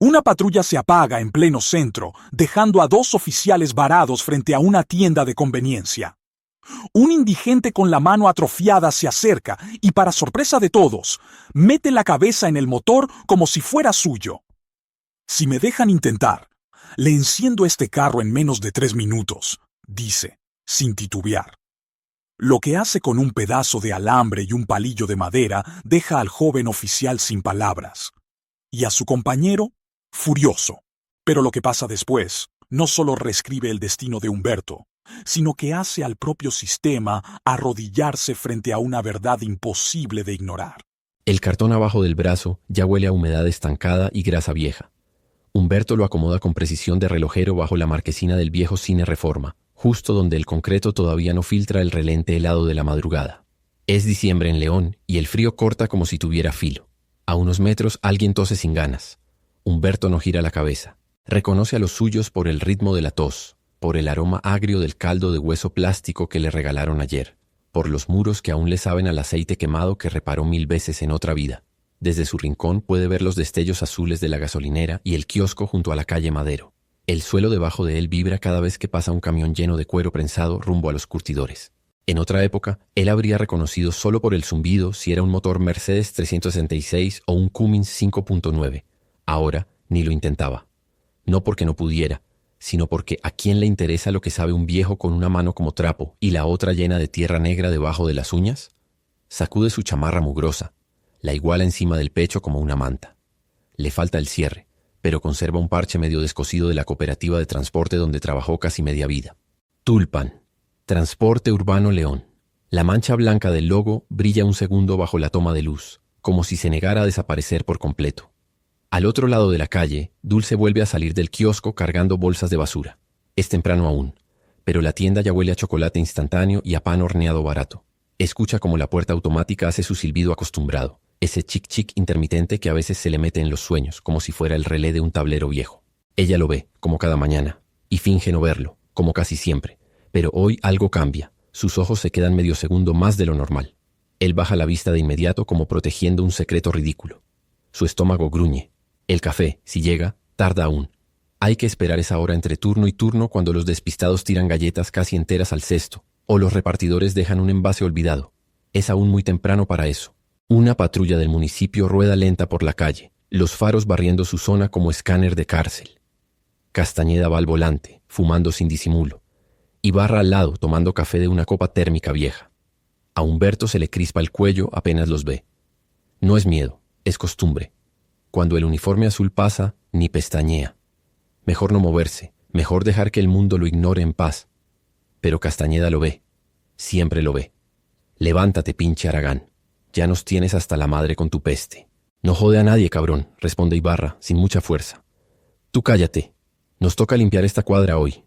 Una patrulla se apaga en pleno centro, dejando a dos oficiales varados frente a una tienda de conveniencia. Un indigente con la mano atrofiada se acerca y, para sorpresa de todos, mete la cabeza en el motor como si fuera suyo. Si me dejan intentar, le enciendo este carro en menos de 3 minutos, dice, sin titubear. Lo que hace con un pedazo de alambre y un palillo de madera deja al joven oficial sin palabras, y a su compañero furioso. Pero lo que pasa después no solo reescribe el destino de Humberto, sino que hace al propio sistema arrodillarse frente a una verdad imposible de ignorar. El cartón abajo del brazo ya huele a humedad estancada y grasa vieja. Humberto lo acomoda con precisión de relojero bajo la marquesina del viejo Cine Reforma, justo donde el concreto todavía no filtra el relente helado de la madrugada. Es diciembre en León y el frío corta como si tuviera filo. A unos metros alguien tose sin ganas. Humberto no gira la cabeza. Reconoce a los suyos por el ritmo de la tos, por el aroma agrio del caldo de hueso plástico que le regalaron ayer, por los muros que aún le saben al aceite quemado que reparó 1000 veces en otra vida. Desde su rincón puede ver los destellos azules de la gasolinera y el kiosco junto a la calle Madero. El suelo debajo de él vibra cada vez que pasa un camión lleno de cuero prensado rumbo a los curtidores. En otra época, él habría reconocido solo por el zumbido si era un motor Mercedes 366 o un Cummins 5.9. Ahora ni lo intentaba. No porque no pudiera, sino porque ¿a quién le interesa lo que sabe un viejo con una mano como trapo y la otra llena de tierra negra debajo de las uñas? Sacude su chamarra mugrosa, la iguala encima del pecho como una manta. Le falta el cierre, pero conserva un parche medio descosido de la cooperativa de transporte donde trabajó casi media vida. Tulpan, Transporte Urbano León. La mancha blanca del logo brilla un segundo bajo la toma de luz, como si se negara a desaparecer por completo. Al otro lado de la calle, Dulce vuelve a salir del kiosco cargando bolsas de basura. Es temprano aún, pero la tienda ya huele a chocolate instantáneo y a pan horneado barato. Escucha como la puerta automática hace su silbido acostumbrado, ese chic-chic intermitente que a veces se le mete en los sueños, como si fuera el relé de un tablero viejo. Ella lo ve, como cada mañana, y finge no verlo, como casi siempre. Pero hoy algo cambia. Sus ojos se quedan medio segundo más de lo normal. Él baja la vista de inmediato como protegiendo un secreto ridículo. Su estómago gruñe. El café, si llega, tarda aún. Hay que esperar esa hora entre turno y turno cuando los despistados tiran galletas casi enteras al cesto, o los repartidores dejan un envase olvidado. Es aún muy temprano para eso. Una patrulla del municipio rueda lenta por la calle, los faros barriendo su zona como escáner de cárcel. Castañeda va al volante, fumando sin disimulo. Ibarra al lado, tomando café de una copa térmica vieja. A Humberto se le crispa el cuello apenas los ve. No es miedo, es costumbre. Cuando el uniforme azul pasa, ni pestañea. Mejor no moverse, mejor dejar que el mundo lo ignore en paz. Pero Castañeda lo ve, siempre lo ve. Levántate, pinche Aragán. Ya nos tienes hasta la madre con tu peste. No jode a nadie, cabrón, responde Ibarra, sin mucha fuerza. Tú cállate. Nos toca limpiar esta cuadra hoy.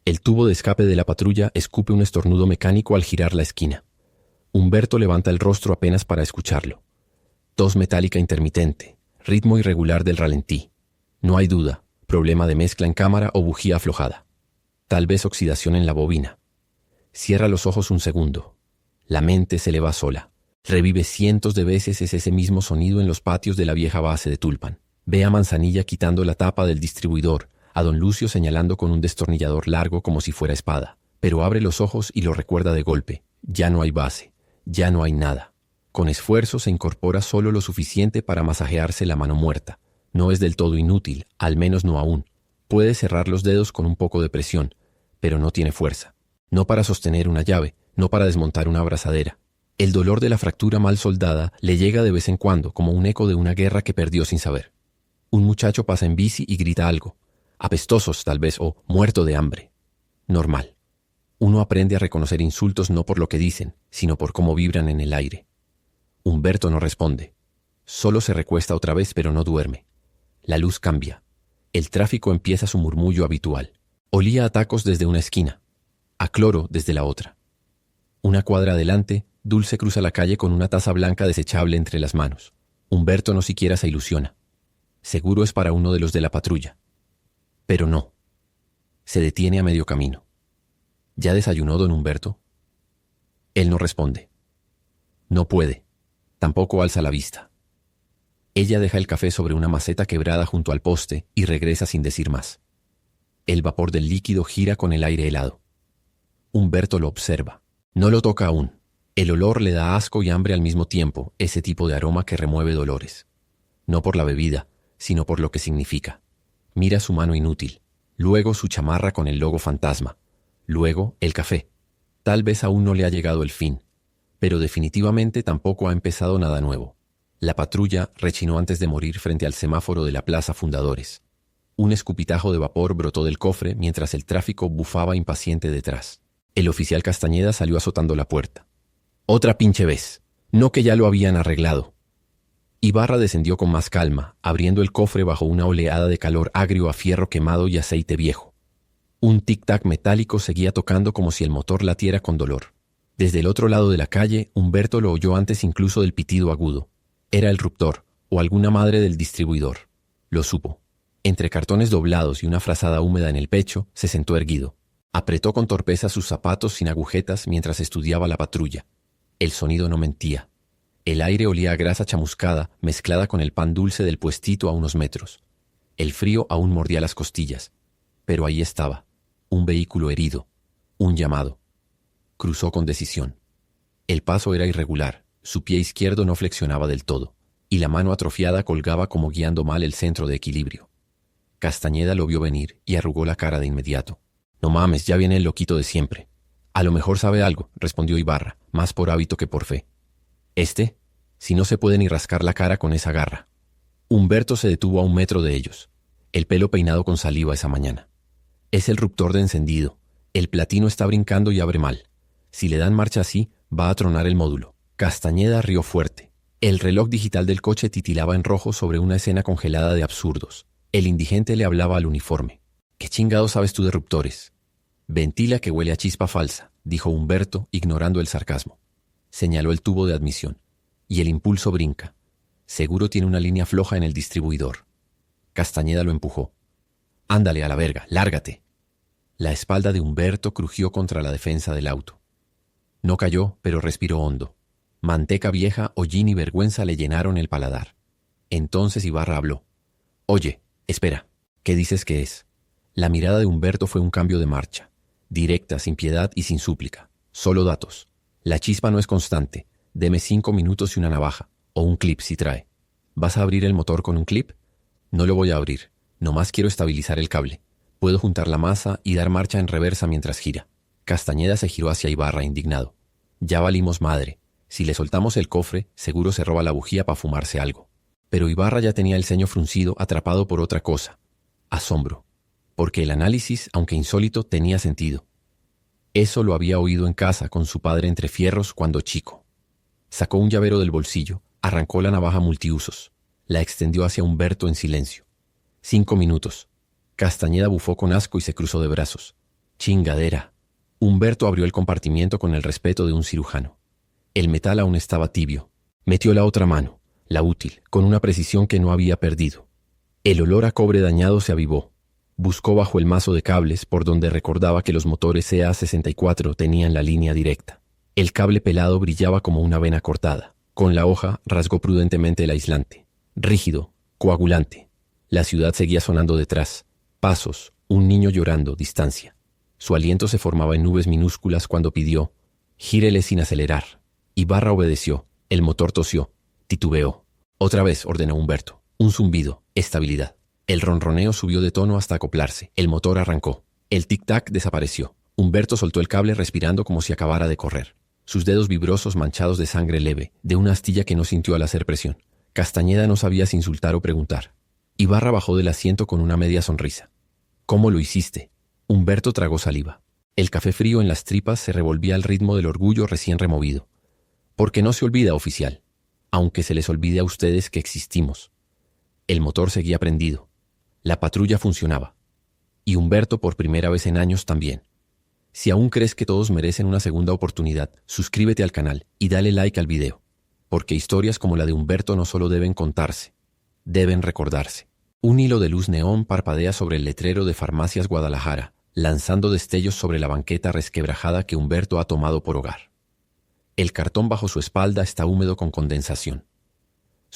El tubo de escape de la patrulla escupe un estornudo mecánico al girar la esquina. Humberto levanta el rostro apenas para escucharlo. Tos metálica intermitente, ritmo irregular del ralentí. No hay duda, problema de mezcla en cámara o bujía aflojada. Tal vez oxidación en la bobina. Cierra los ojos un segundo. La mente se le va sola. Revive cientos de veces ese mismo sonido en los patios de la vieja base de Tulpan. Ve a Manzanilla quitando la tapa del distribuidor, a don Lucio señalando con un destornillador largo como si fuera espada. Pero abre los ojos y lo recuerda de golpe. Ya no hay base, ya no hay nada. Con esfuerzo se incorpora solo lo suficiente para masajearse la mano muerta. No es del todo inútil, al menos no aún. Puede cerrar los dedos con un poco de presión, pero no tiene fuerza. No para sostener una llave, no para desmontar una abrazadera. El dolor de la fractura mal soldada le llega de vez en cuando como un eco de una guerra que perdió sin saber. Un muchacho pasa en bici y grita algo. Apestosos, tal vez, o muerto de hambre. Normal. Uno aprende a reconocer insultos no por lo que dicen, sino por cómo vibran en el aire. Humberto no responde. Solo se recuesta otra vez, pero no duerme. La luz cambia. El tráfico empieza su murmullo habitual. Olía a tacos desde una esquina, a cloro desde la otra. Una cuadra adelante, Dulce cruza la calle con una taza blanca desechable entre las manos. Humberto no siquiera se ilusiona. Seguro es para uno de los de la patrulla. Pero no. Se detiene a medio camino. ¿Ya desayunó don Humberto? Él no responde. No puede. Tampoco alza la vista. Ella deja el café sobre una maceta quebrada junto al poste y regresa sin decir más. El vapor del líquido gira con el aire helado. Humberto lo observa. No lo toca aún. El olor le da asco y hambre al mismo tiempo, ese tipo de aroma que remueve dolores. No por la bebida, sino por lo que significa. Mira su mano inútil, luego su chamarra con el logo fantasma, luego el café. Tal vez aún no le ha llegado el fin, pero definitivamente tampoco ha empezado nada nuevo. La patrulla rechinó antes de morir frente al semáforo de la Plaza Fundadores. Un escupitajo de vapor brotó del cofre mientras el tráfico bufaba impaciente detrás. El oficial Castañeda salió azotando la puerta. Otra pinche vez. No que ya lo habían arreglado. Ibarra descendió con más calma, abriendo el cofre bajo una oleada de calor agrio a fierro quemado y aceite viejo. Un tic-tac metálico seguía tocando como si el motor latiera con dolor. Desde el otro lado de la calle, Humberto lo oyó antes incluso del pitido agudo. Era el ruptor, o alguna madre del distribuidor. Lo supo. Entre cartones doblados y una frazada húmeda en el pecho, se sentó erguido. Apretó con torpeza sus zapatos sin agujetas mientras estudiaba la patrulla. El sonido no mentía. El aire olía a grasa chamuscada mezclada con el pan dulce del puestito a unos metros. El frío aún mordía las costillas. Pero ahí estaba. Un vehículo herido. Un llamado. Cruzó con decisión. El paso era irregular. Su pie izquierdo no flexionaba del todo, y la mano atrofiada colgaba como guiando mal el centro de equilibrio. Castañeda lo vio venir y arrugó la cara de inmediato. «No mames, ya viene el loquito de siempre». «A lo mejor sabe algo», respondió Ibarra, más por hábito que por fe. Si no se puede ni rascar la cara con esa garra». Humberto se detuvo a 1 metro de ellos, el pelo peinado con saliva esa mañana. «Es el ruptor de encendido. El platino está brincando y abre mal. Si le dan marcha así, va a tronar el módulo». Castañeda rió fuerte. El reloj digital del coche titilaba en rojo sobre una escena congelada de absurdos. El indigente le hablaba al uniforme. «¿Qué chingado sabes tú de ruptores?» «Ventila que huele a chispa falsa», dijo Humberto, ignorando el sarcasmo. Señaló el tubo de admisión. «Y el impulso brinca. Seguro tiene una línea floja en el distribuidor». Castañeda lo empujó. «Ándale a la verga, lárgate». La espalda de Humberto crujió contra la defensa del auto. No cayó, pero respiró hondo. Manteca vieja, hollín y vergüenza le llenaron el paladar. Entonces Ibarra habló. «Oye, espera, ¿qué dices que es?» La mirada de Humberto fue un cambio de marcha. Directa, sin piedad y sin súplica. Solo datos. «La chispa no es constante. Deme 5 minutos y una navaja. O un clip si trae». «¿Vas a abrir el motor con un clip?» «No lo voy a abrir. Nomás quiero estabilizar el cable. Puedo juntar la masa y dar marcha en reversa mientras gira». Castañeda se giró hacia Ibarra indignado. «Ya valimos madre. Si le soltamos el cofre, seguro se roba la bujía para fumarse algo». Pero Ibarra ya tenía el ceño fruncido, atrapado por otra cosa. Asombro. Porque el análisis, aunque insólito, tenía sentido. Eso lo había oído en casa con su padre entre fierros cuando chico. Sacó un llavero del bolsillo, arrancó la navaja multiusos. La extendió hacia Humberto en silencio. 5 minutos. Castañeda bufó con asco y se cruzó de brazos. «Chingadera». Humberto abrió el compartimiento con el respeto de un cirujano. El metal aún estaba tibio. Metió la otra mano, la útil, con una precisión que no había perdido. El olor a cobre dañado se avivó. Buscó bajo el mazo de cables por donde recordaba que los motores CA64 tenían la línea directa. El cable pelado brillaba como una vena cortada. Con la hoja rasgó prudentemente el aislante. Rígido, coagulante. La ciudad seguía sonando detrás. Pasos, un niño llorando, distancia. Su aliento se formaba en nubes minúsculas cuando pidió: «Gírele sin acelerar». Ibarra obedeció. El motor tosió. Titubeó. «Otra vez», ordenó Humberto. Un zumbido. Estabilidad. El ronroneo subió de tono hasta acoplarse. El motor arrancó. El tic-tac desapareció. Humberto soltó el cable respirando como si acabara de correr. Sus dedos vibrosos manchados de sangre leve, de una astilla que no sintió al hacer presión. Castañeda no sabía si insultar o preguntar. Ibarra bajó del asiento con una media sonrisa. «¿Cómo lo hiciste?» Humberto tragó saliva. El café frío en las tripas se revolvía al ritmo del orgullo recién removido. «Porque no se olvida, oficial. Aunque se les olvide a ustedes que existimos». El motor seguía prendido. La patrulla funcionaba. Y Humberto por primera vez en años también. Si aún crees que todos merecen una segunda oportunidad, suscríbete al canal y dale like al video. Porque historias como la de Humberto no solo deben contarse, deben recordarse. Un hilo de luz neón parpadea sobre el letrero de Farmacias Guadalajara, lanzando destellos sobre la banqueta resquebrajada que Humberto ha tomado por hogar. El cartón bajo su espalda está húmedo con condensación.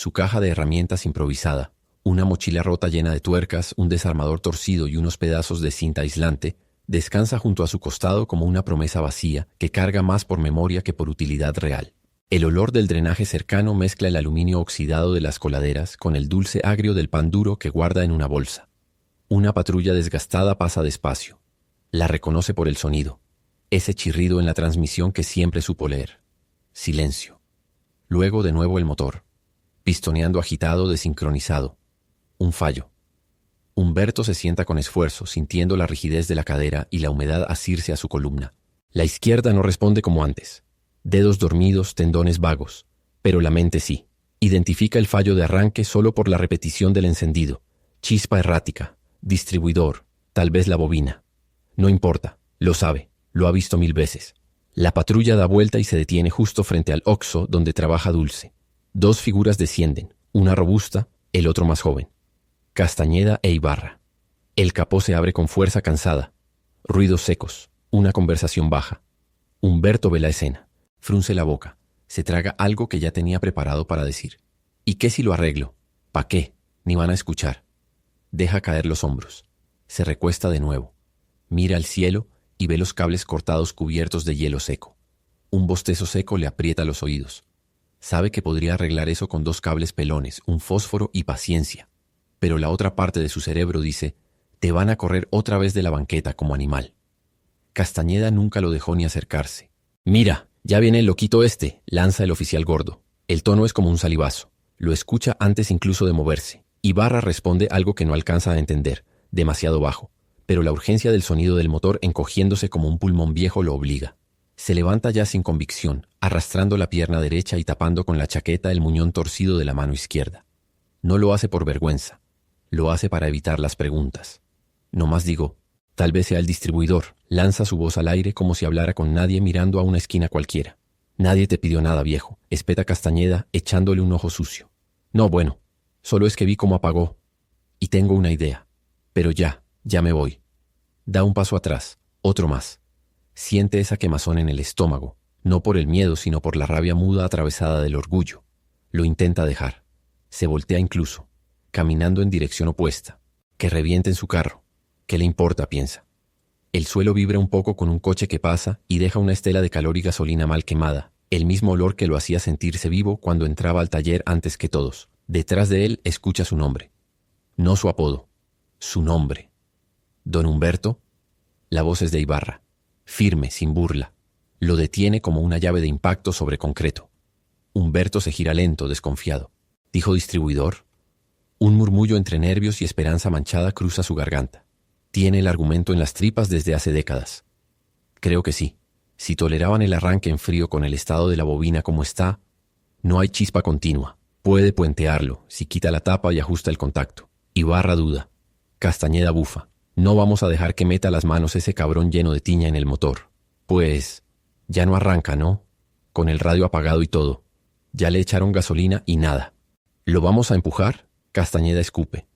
su caja de herramientas improvisada, una mochila rota llena de tuercas, un desarmador torcido y unos pedazos de cinta aislante, descansa junto a su costado como una promesa vacía que carga más por memoria que por utilidad real. El olor del drenaje cercano mezcla el aluminio oxidado de las coladeras con el dulce agrio del pan duro que guarda en una bolsa. Una patrulla desgastada pasa despacio. La reconoce por el sonido, ese chirrido en la transmisión que siempre supo leer. Silencio. Luego de nuevo el motor, pistoneando agitado, desincronizado. Un fallo. Humberto se sienta con esfuerzo, sintiendo la rigidez de la cadera y la humedad asirse a su columna. La izquierda no responde como antes. Dedos dormidos, tendones vagos. Pero la mente sí. Identifica el fallo de arranque solo por la repetición del encendido. Chispa errática. Distribuidor. Tal vez la bobina. No importa. Lo sabe. Lo ha visto 1000 veces. La patrulla da vuelta y se detiene justo frente al Oxxo donde trabaja Dulce. 2 figuras descienden. Una robusta, el otro más joven. Castañeda e Ibarra. El capó se abre con fuerza cansada. Ruidos secos. Una conversación baja. Humberto ve la escena. Frunce la boca. Se traga algo que ya tenía preparado para decir. ¿Y qué si lo arreglo? ¿Pa' qué? Ni van a escuchar. Deja caer los hombros. Se recuesta de nuevo. Mira al cielo y ve los cables cortados cubiertos de hielo seco. Un bostezo seco le aprieta los oídos. Sabe que podría arreglar eso con 2 cables pelones, un fósforo y paciencia. Pero la otra parte de su cerebro dice, te van a correr otra vez de la banqueta como animal. Castañeda nunca lo dejó ni acercarse. Mira, ya viene el loquito este, lanza el oficial gordo. El tono es como un salivazo. Lo escucha antes incluso de moverse. Ibarra responde algo que no alcanza a entender, demasiado bajo. Pero la urgencia del sonido del motor encogiéndose como un pulmón viejo lo obliga. Se levanta ya sin convicción, arrastrando la pierna derecha y tapando con la chaqueta el muñón torcido de la mano izquierda. No lo hace por vergüenza. Lo hace para evitar las preguntas. Nomás digo, tal vez sea el distribuidor. Lanza su voz al aire como si hablara con nadie mirando a una esquina cualquiera. Nadie te pidió nada, viejo, espeta Castañeda echándole un ojo sucio. No, bueno, solo es que vi cómo apagó. Y tengo una idea. Pero ya me voy. Da un paso atrás, otro más. Siente esa quemazón en el estómago, no por el miedo, sino por la rabia muda atravesada del orgullo. Lo intenta dejar. Se voltea incluso, caminando en dirección opuesta. Que reviente en su carro. ¿Qué le importa?, piensa. El suelo vibra un poco con un coche que pasa y deja una estela de calor y gasolina mal quemada, el mismo olor que lo hacía sentirse vivo cuando entraba al taller antes que todos. Detrás de él escucha su nombre. No su apodo, su nombre. Don Humberto. La voz es de Ibarra, firme, sin burla. Lo detiene como una llave de impacto sobre concreto. Humberto se gira lento, desconfiado. ¿Dijo distribuidor? Un murmullo entre nervios y esperanza manchada cruza su garganta. Tiene el argumento en las tripas desde hace décadas. Creo que sí. Si toleraban el arranque en frío con el estado de la bobina como está, no hay chispa continua. Puede puentearlo, si quita la tapa y ajusta el contacto. Ibarra duda. Castañeda bufa. No vamos a dejar que meta las manos ese cabrón lleno de tiña en el motor. Pues, ya no arranca, ¿no? Con el radio apagado y todo. Ya le echaron gasolina y nada. ¿Lo vamos a empujar? Castañeda escupe.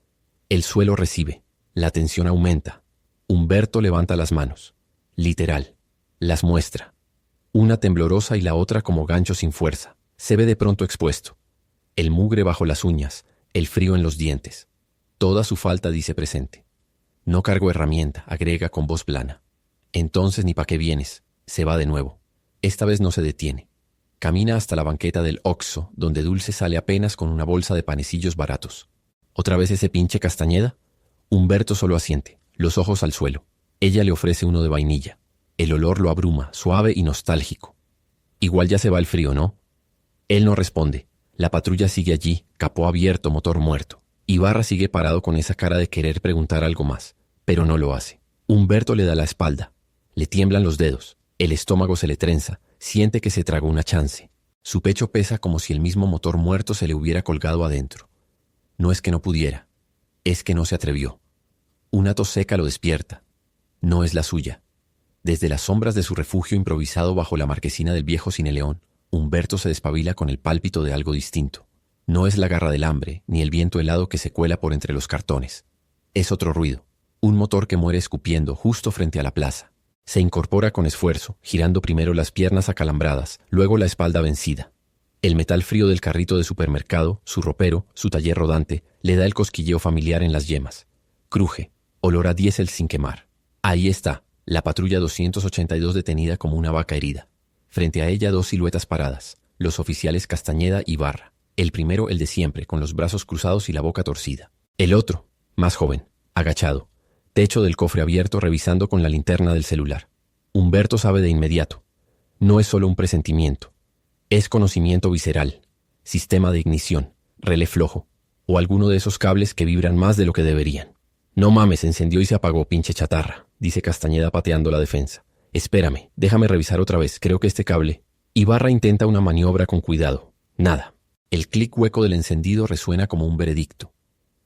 El suelo recibe. La tensión aumenta. Humberto levanta las manos. Literal. Las muestra. Una temblorosa y la otra como gancho sin fuerza. Se ve de pronto expuesto. El mugre bajo las uñas, el frío en los dientes. Toda su falta dice presente. No cargo herramienta, agrega con voz plana. Entonces ni pa' qué vienes. Se va de nuevo. Esta vez no se detiene. Camina hasta la banqueta del Oxxo, donde Dulce sale apenas con una bolsa de panecillos baratos. ¿Otra vez ese pinche Castañeda? Humberto solo asiente, los ojos al suelo. Ella le ofrece uno de vainilla. El olor lo abruma, suave y nostálgico. Igual ya se va el frío, ¿no? Él no responde. La patrulla sigue allí, capó abierto, motor muerto. Ibarra sigue parado con esa cara de querer preguntar algo más, pero no lo hace. Humberto le da la espalda. Le tiemblan los dedos. El estómago se le trenza. Siente que se tragó una chance. Su pecho pesa como si el mismo motor muerto se le hubiera colgado adentro. No es que no pudiera. Es que no se atrevió. Una tos seca lo despierta. No es la suya. Desde las sombras de su refugio improvisado bajo la marquesina del viejo Cineleón, Humberto se despabila con el pálpito de algo distinto. No es la garra del hambre, ni el viento helado que se cuela por entre los cartones. Es otro ruido. Un motor que muere escupiendo justo frente a la plaza. Se incorpora con esfuerzo, girando primero las piernas acalambradas, luego la espalda vencida. El metal frío del carrito de supermercado, su ropero, su taller rodante, le da el cosquilleo familiar en las yemas. Cruje, olor a diésel sin quemar. Ahí está, la patrulla 282 detenida como una vaca herida. Frente a ella 2 siluetas paradas, los oficiales Castañeda y Barra. El primero el de siempre, con los brazos cruzados y la boca torcida. El otro, más joven, agachado, techo del cofre abierto revisando con la linterna del celular. Humberto sabe de inmediato. No es solo un presentimiento. Es conocimiento visceral, sistema de ignición, relé flojo, o alguno de esos cables que vibran más de lo que deberían. No mames, se encendió y se apagó, pinche chatarra, dice Castañeda pateando la defensa. Espérame, déjame revisar otra vez, creo que este cable... Ibarra intenta una maniobra con cuidado. Nada. El clic hueco del encendido resuena como un veredicto.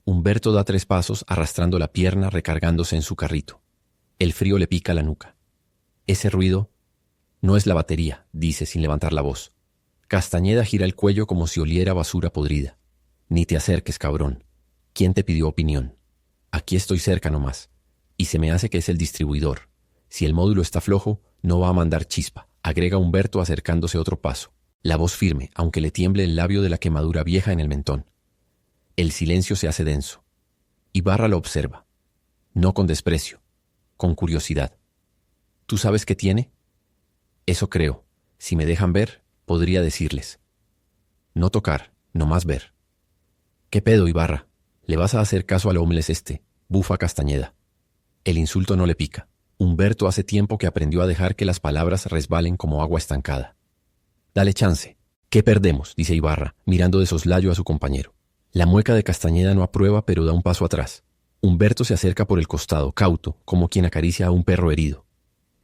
Humberto da 3 pasos arrastrando la pierna recargándose en su carrito. El frío le pica la nuca. Ese ruido no es la batería, dice sin levantar la voz. Castañeda gira el cuello como si oliera basura podrida. Ni te acerques, cabrón. ¿Quién te pidió opinión? Aquí estoy cerca nomás. Y se me hace que es el distribuidor. Si el módulo está flojo, no va a mandar chispa, agrega Humberto acercándose otro paso. La voz firme, aunque le tiemble el labio de la quemadura vieja en el mentón. El silencio se hace denso. Ibarra lo observa. No con desprecio, con curiosidad. ¿Tú sabes qué tiene? Eso creo. Si me dejan ver, podría decirles. No tocar, nomás ver. ¿Qué pedo, Ibarra? ¿Le vas a hacer caso al homeless este? Bufa Castañeda. El insulto no le pica. Humberto hace tiempo que aprendió a dejar que las palabras resbalen como agua estancada. Dale chance. ¿Qué perdemos?, dice Ibarra, mirando de soslayo a su compañero. La mueca de Castañeda no aprueba, pero da un paso atrás. Humberto se acerca por el costado, cauto, como quien acaricia a un perro herido.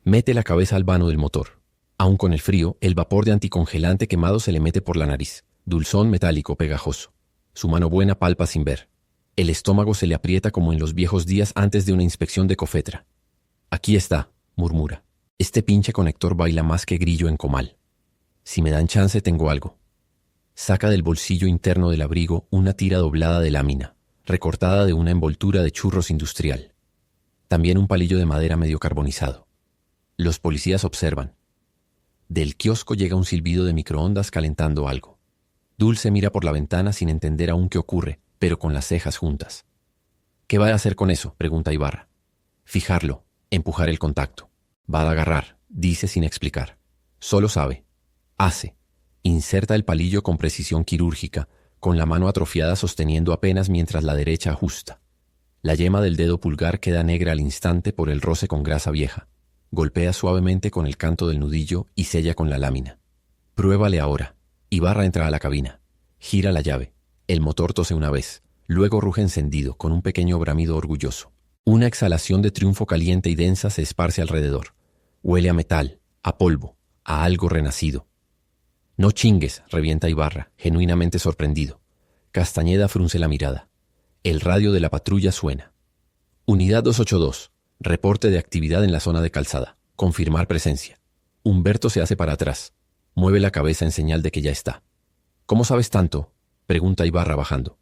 Mete la cabeza al vano del motor. Aún con el frío, el vapor de anticongelante quemado se le mete por la nariz. Dulzón metálico pegajoso. Su mano buena palpa sin ver. El estómago se le aprieta como en los viejos días antes de una inspección de Cofetra. Aquí está, murmura. Este pinche conector baila más que grillo en comal. Si me dan chance tengo algo. Saca del bolsillo interno del abrigo una tira doblada de lámina, recortada de una envoltura de churros industrial. También un palillo de madera medio carbonizado. Los policías observan. Del kiosco llega un silbido de microondas calentando algo. Dulce mira por la ventana sin entender aún qué ocurre, pero con las cejas juntas. ¿Qué va a hacer con eso?, pregunta Ibarra. Fijarlo, empujar el contacto. Va a agarrar, dice sin explicar. Solo sabe. Hace. Inserta el palillo con precisión quirúrgica, con la mano atrofiada sosteniendo apenas mientras la derecha ajusta. La yema del dedo pulgar queda negra al instante por el roce con grasa vieja. Golpea suavemente con el canto del nudillo y sella con la lámina. Pruébale ahora. Ibarra entra a la cabina. Gira la llave. El motor tose una vez. Luego ruge encendido, con un pequeño bramido orgulloso. Una exhalación de triunfo caliente y densa se esparce alrededor. Huele a metal, a polvo, a algo renacido. No chingues, revienta Ibarra, genuinamente sorprendido. Castañeda frunce la mirada. El radio de la patrulla suena. Unidad 282. Reporte de actividad en la zona de calzada. Confirmar presencia. Humberto se hace para atrás. Mueve la cabeza en señal de que ya está. ¿Cómo sabes tanto?, pregunta Ibarra bajando.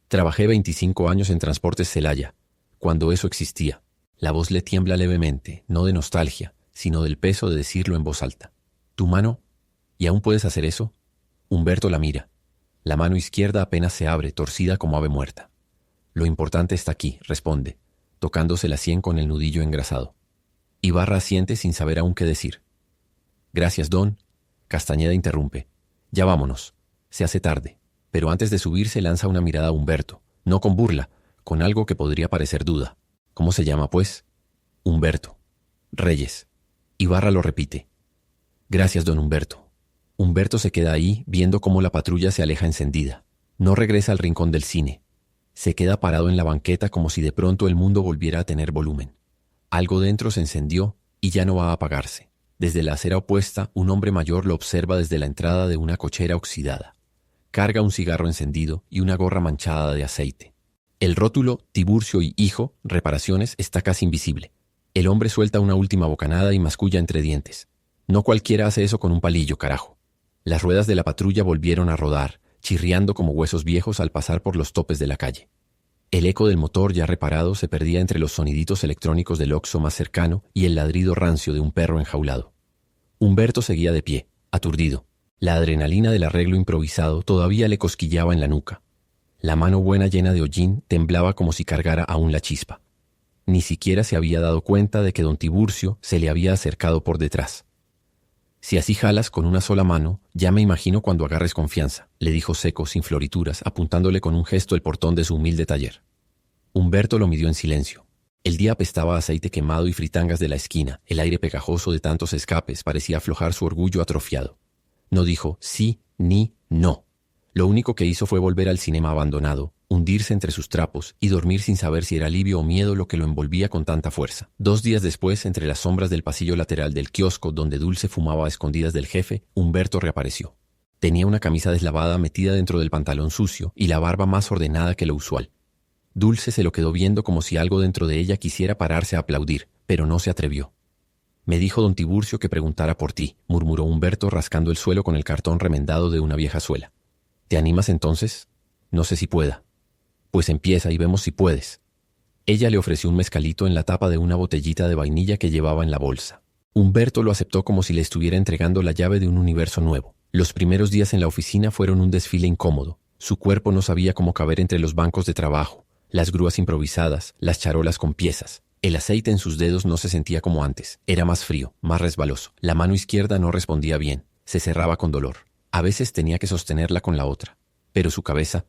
Trabajé 25 años en Transportes Celaya, cuando eso existía. La voz le tiembla levemente, no de nostalgia, sino del peso de decirlo en voz alta. ¿Tu mano? ¿Y aún puedes hacer eso? Humberto la mira. La mano izquierda apenas se abre, torcida como ave muerta. Lo importante está aquí, responde, tocándose la sien con el nudillo engrasado. Ibarra asiente sin saber aún qué decir. Gracias, don. Castañeda interrumpe. Ya vámonos. Se hace tarde. Pero antes de subirse lanza una mirada a Humberto, no con burla, con algo que podría parecer duda. ¿Cómo se llama, pues? Humberto. Reyes. Ibarra lo repite. Gracias, don Humberto. Humberto se queda ahí, viendo cómo la patrulla se aleja encendida. No regresa al rincón del cine. Se queda parado en la banqueta como si de pronto el mundo volviera a tener volumen. Algo dentro se encendió y ya no va a apagarse. Desde la acera opuesta, un hombre mayor lo observa desde la entrada de una cochera oxidada. Carga un cigarro encendido y una gorra manchada de aceite. El rótulo Tiburcio y Hijo, reparaciones, está casi invisible. El hombre suelta una última bocanada y masculla entre dientes. No cualquiera hace eso con un palillo, carajo. Las ruedas de la patrulla volvieron a rodar, chirriando como huesos viejos al pasar por los topes de la calle. El eco del motor ya reparado se perdía entre los soniditos electrónicos del Oxxo más cercano y el ladrido rancio de un perro enjaulado. Humberto seguía de pie, aturdido. La adrenalina del arreglo improvisado todavía le cosquilleaba en la nuca. La mano buena llena de hollín temblaba como si cargara aún la chispa. Ni siquiera se había dado cuenta de que don Tiburcio se le había acercado por detrás. «Si así jalas con una sola mano, ya me imagino cuando agarres confianza», le dijo seco, sin florituras, apuntándole con un gesto el portón de su humilde taller. Humberto lo midió en silencio. El día apestaba a aceite quemado y fritangas de la esquina. El aire pegajoso de tantos escapes parecía aflojar su orgullo atrofiado. No dijo sí ni no. Lo único que hizo fue volver al cinema abandonado, hundirse entre sus trapos y dormir sin saber si era alivio o miedo lo que lo envolvía con tanta fuerza. 2 días después, entre las sombras del pasillo lateral del kiosco donde Dulce fumaba a escondidas del jefe, Humberto reapareció. Tenía una camisa deslavada metida dentro del pantalón sucio y la barba más ordenada que lo usual. Dulce se lo quedó viendo como si algo dentro de ella quisiera pararse a aplaudir, pero no se atrevió. «Me dijo don Tiburcio que preguntara por ti», murmuró Humberto rascando el suelo con el cartón remendado de una vieja suela. «¿Te animas entonces? No sé si pueda». «Pues empieza y vemos si puedes». Ella le ofreció un mezcalito en la tapa de una botellita de vainilla que llevaba en la bolsa. Humberto lo aceptó como si le estuviera entregando la llave de un universo nuevo. Los primeros días en la oficina fueron un desfile incómodo. Su cuerpo no sabía cómo caber entre los bancos de trabajo, las grúas improvisadas, las charolas con piezas. El aceite en sus dedos no se sentía como antes. Era más frío, más resbaloso. La mano izquierda no respondía bien. Se cerraba con dolor. A veces tenía que sostenerla con la otra. Pero su cabeza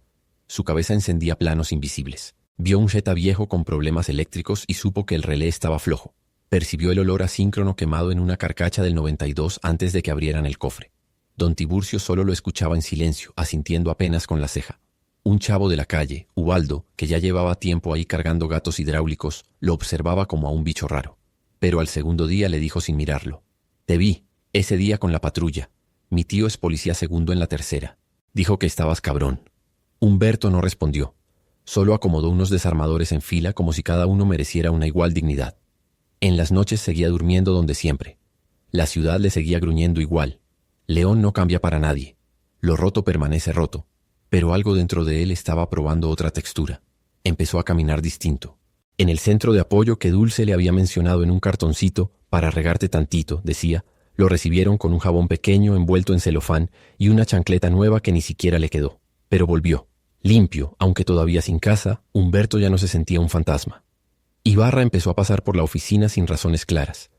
encendía planos invisibles. Vio un Jetta viejo con problemas eléctricos y supo que el relé estaba flojo. Percibió el olor asíncrono quemado en una carcacha del 92 antes de que abrieran el cofre. Don Tiburcio solo lo escuchaba en silencio, asintiendo apenas con la ceja. Un chavo de la calle, Ubaldo, que ya llevaba tiempo ahí cargando gatos hidráulicos, lo observaba como a un bicho raro. Pero al segundo día le dijo sin mirarlo: «Te vi, ese día con la patrulla. Mi tío es policía segundo en la tercera. Dijo que estabas cabrón». Humberto no respondió. Solo acomodó unos desarmadores en fila como si cada uno mereciera una igual dignidad. En las noches seguía durmiendo donde siempre. La ciudad le seguía gruñendo igual. León no cambia para nadie. Lo roto permanece roto. Pero algo dentro de él estaba probando otra textura. Empezó a caminar distinto. En el centro de apoyo que Dulce le había mencionado en un cartoncito, para regarte tantito, decía, lo recibieron con un jabón pequeño envuelto en celofán y una chancleta nueva que ni siquiera le quedó. Pero volvió. Limpio, aunque todavía sin casa, Humberto ya no se sentía un fantasma. Ibarra empezó a pasar por la oficina sin razones claras.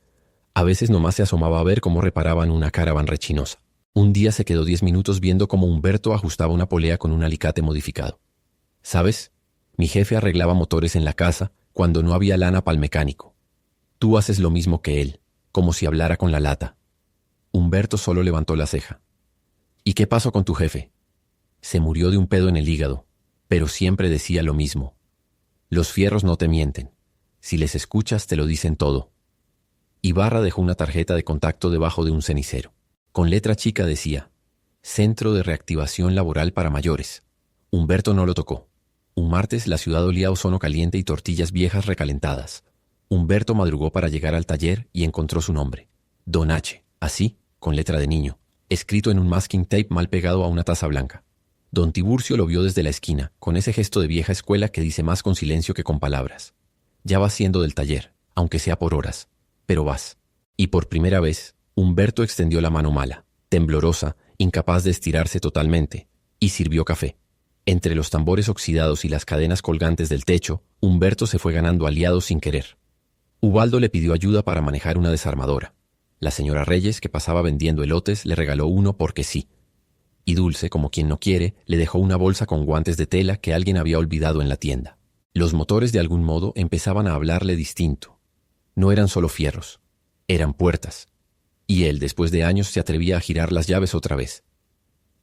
A veces nomás se asomaba a ver cómo reparaban una Caravan rechinosa. Un día se quedó 10 minutos viendo cómo Humberto ajustaba una polea con un alicate modificado. «¿Sabes? Mi jefe arreglaba motores en la casa cuando no había lana para el mecánico. Tú haces lo mismo que él, como si hablara con la lata». Humberto solo levantó la ceja. «¿Y qué pasó con tu jefe?» «Se murió de un pedo en el hígado, pero siempre decía lo mismo. Los fierros no te mienten. Si les escuchas te lo dicen todo». Ibarra dejó una tarjeta de contacto debajo de un cenicero. Con letra chica decía: «Centro de Reactivación Laboral para Mayores». Humberto no lo tocó. Un martes la ciudad olía a ozono caliente y tortillas viejas recalentadas. Humberto madrugó para llegar al taller y encontró su nombre. Don H, así, con letra de niño, escrito en un masking tape mal pegado a una taza blanca. Don Tiburcio lo vio desde la esquina, con ese gesto de vieja escuela que dice más con silencio que con palabras. «Ya vas siendo del taller, aunque sea por horas, pero vas». Y por primera vez, Humberto extendió la mano mala, temblorosa, incapaz de estirarse totalmente, y sirvió café. Entre los tambores oxidados y las cadenas colgantes del techo, Humberto se fue ganando aliados sin querer. Ubaldo le pidió ayuda para manejar una desarmadora. La señora Reyes, que pasaba vendiendo elotes, le regaló uno porque sí. Y Dulce, como quien no quiere, le dejó una bolsa con guantes de tela que alguien había olvidado en la tienda. Los motores de algún modo empezaban a hablarle distinto. No eran solo fierros, eran puertas. Y él, después de años, se atrevía a girar las llaves otra vez.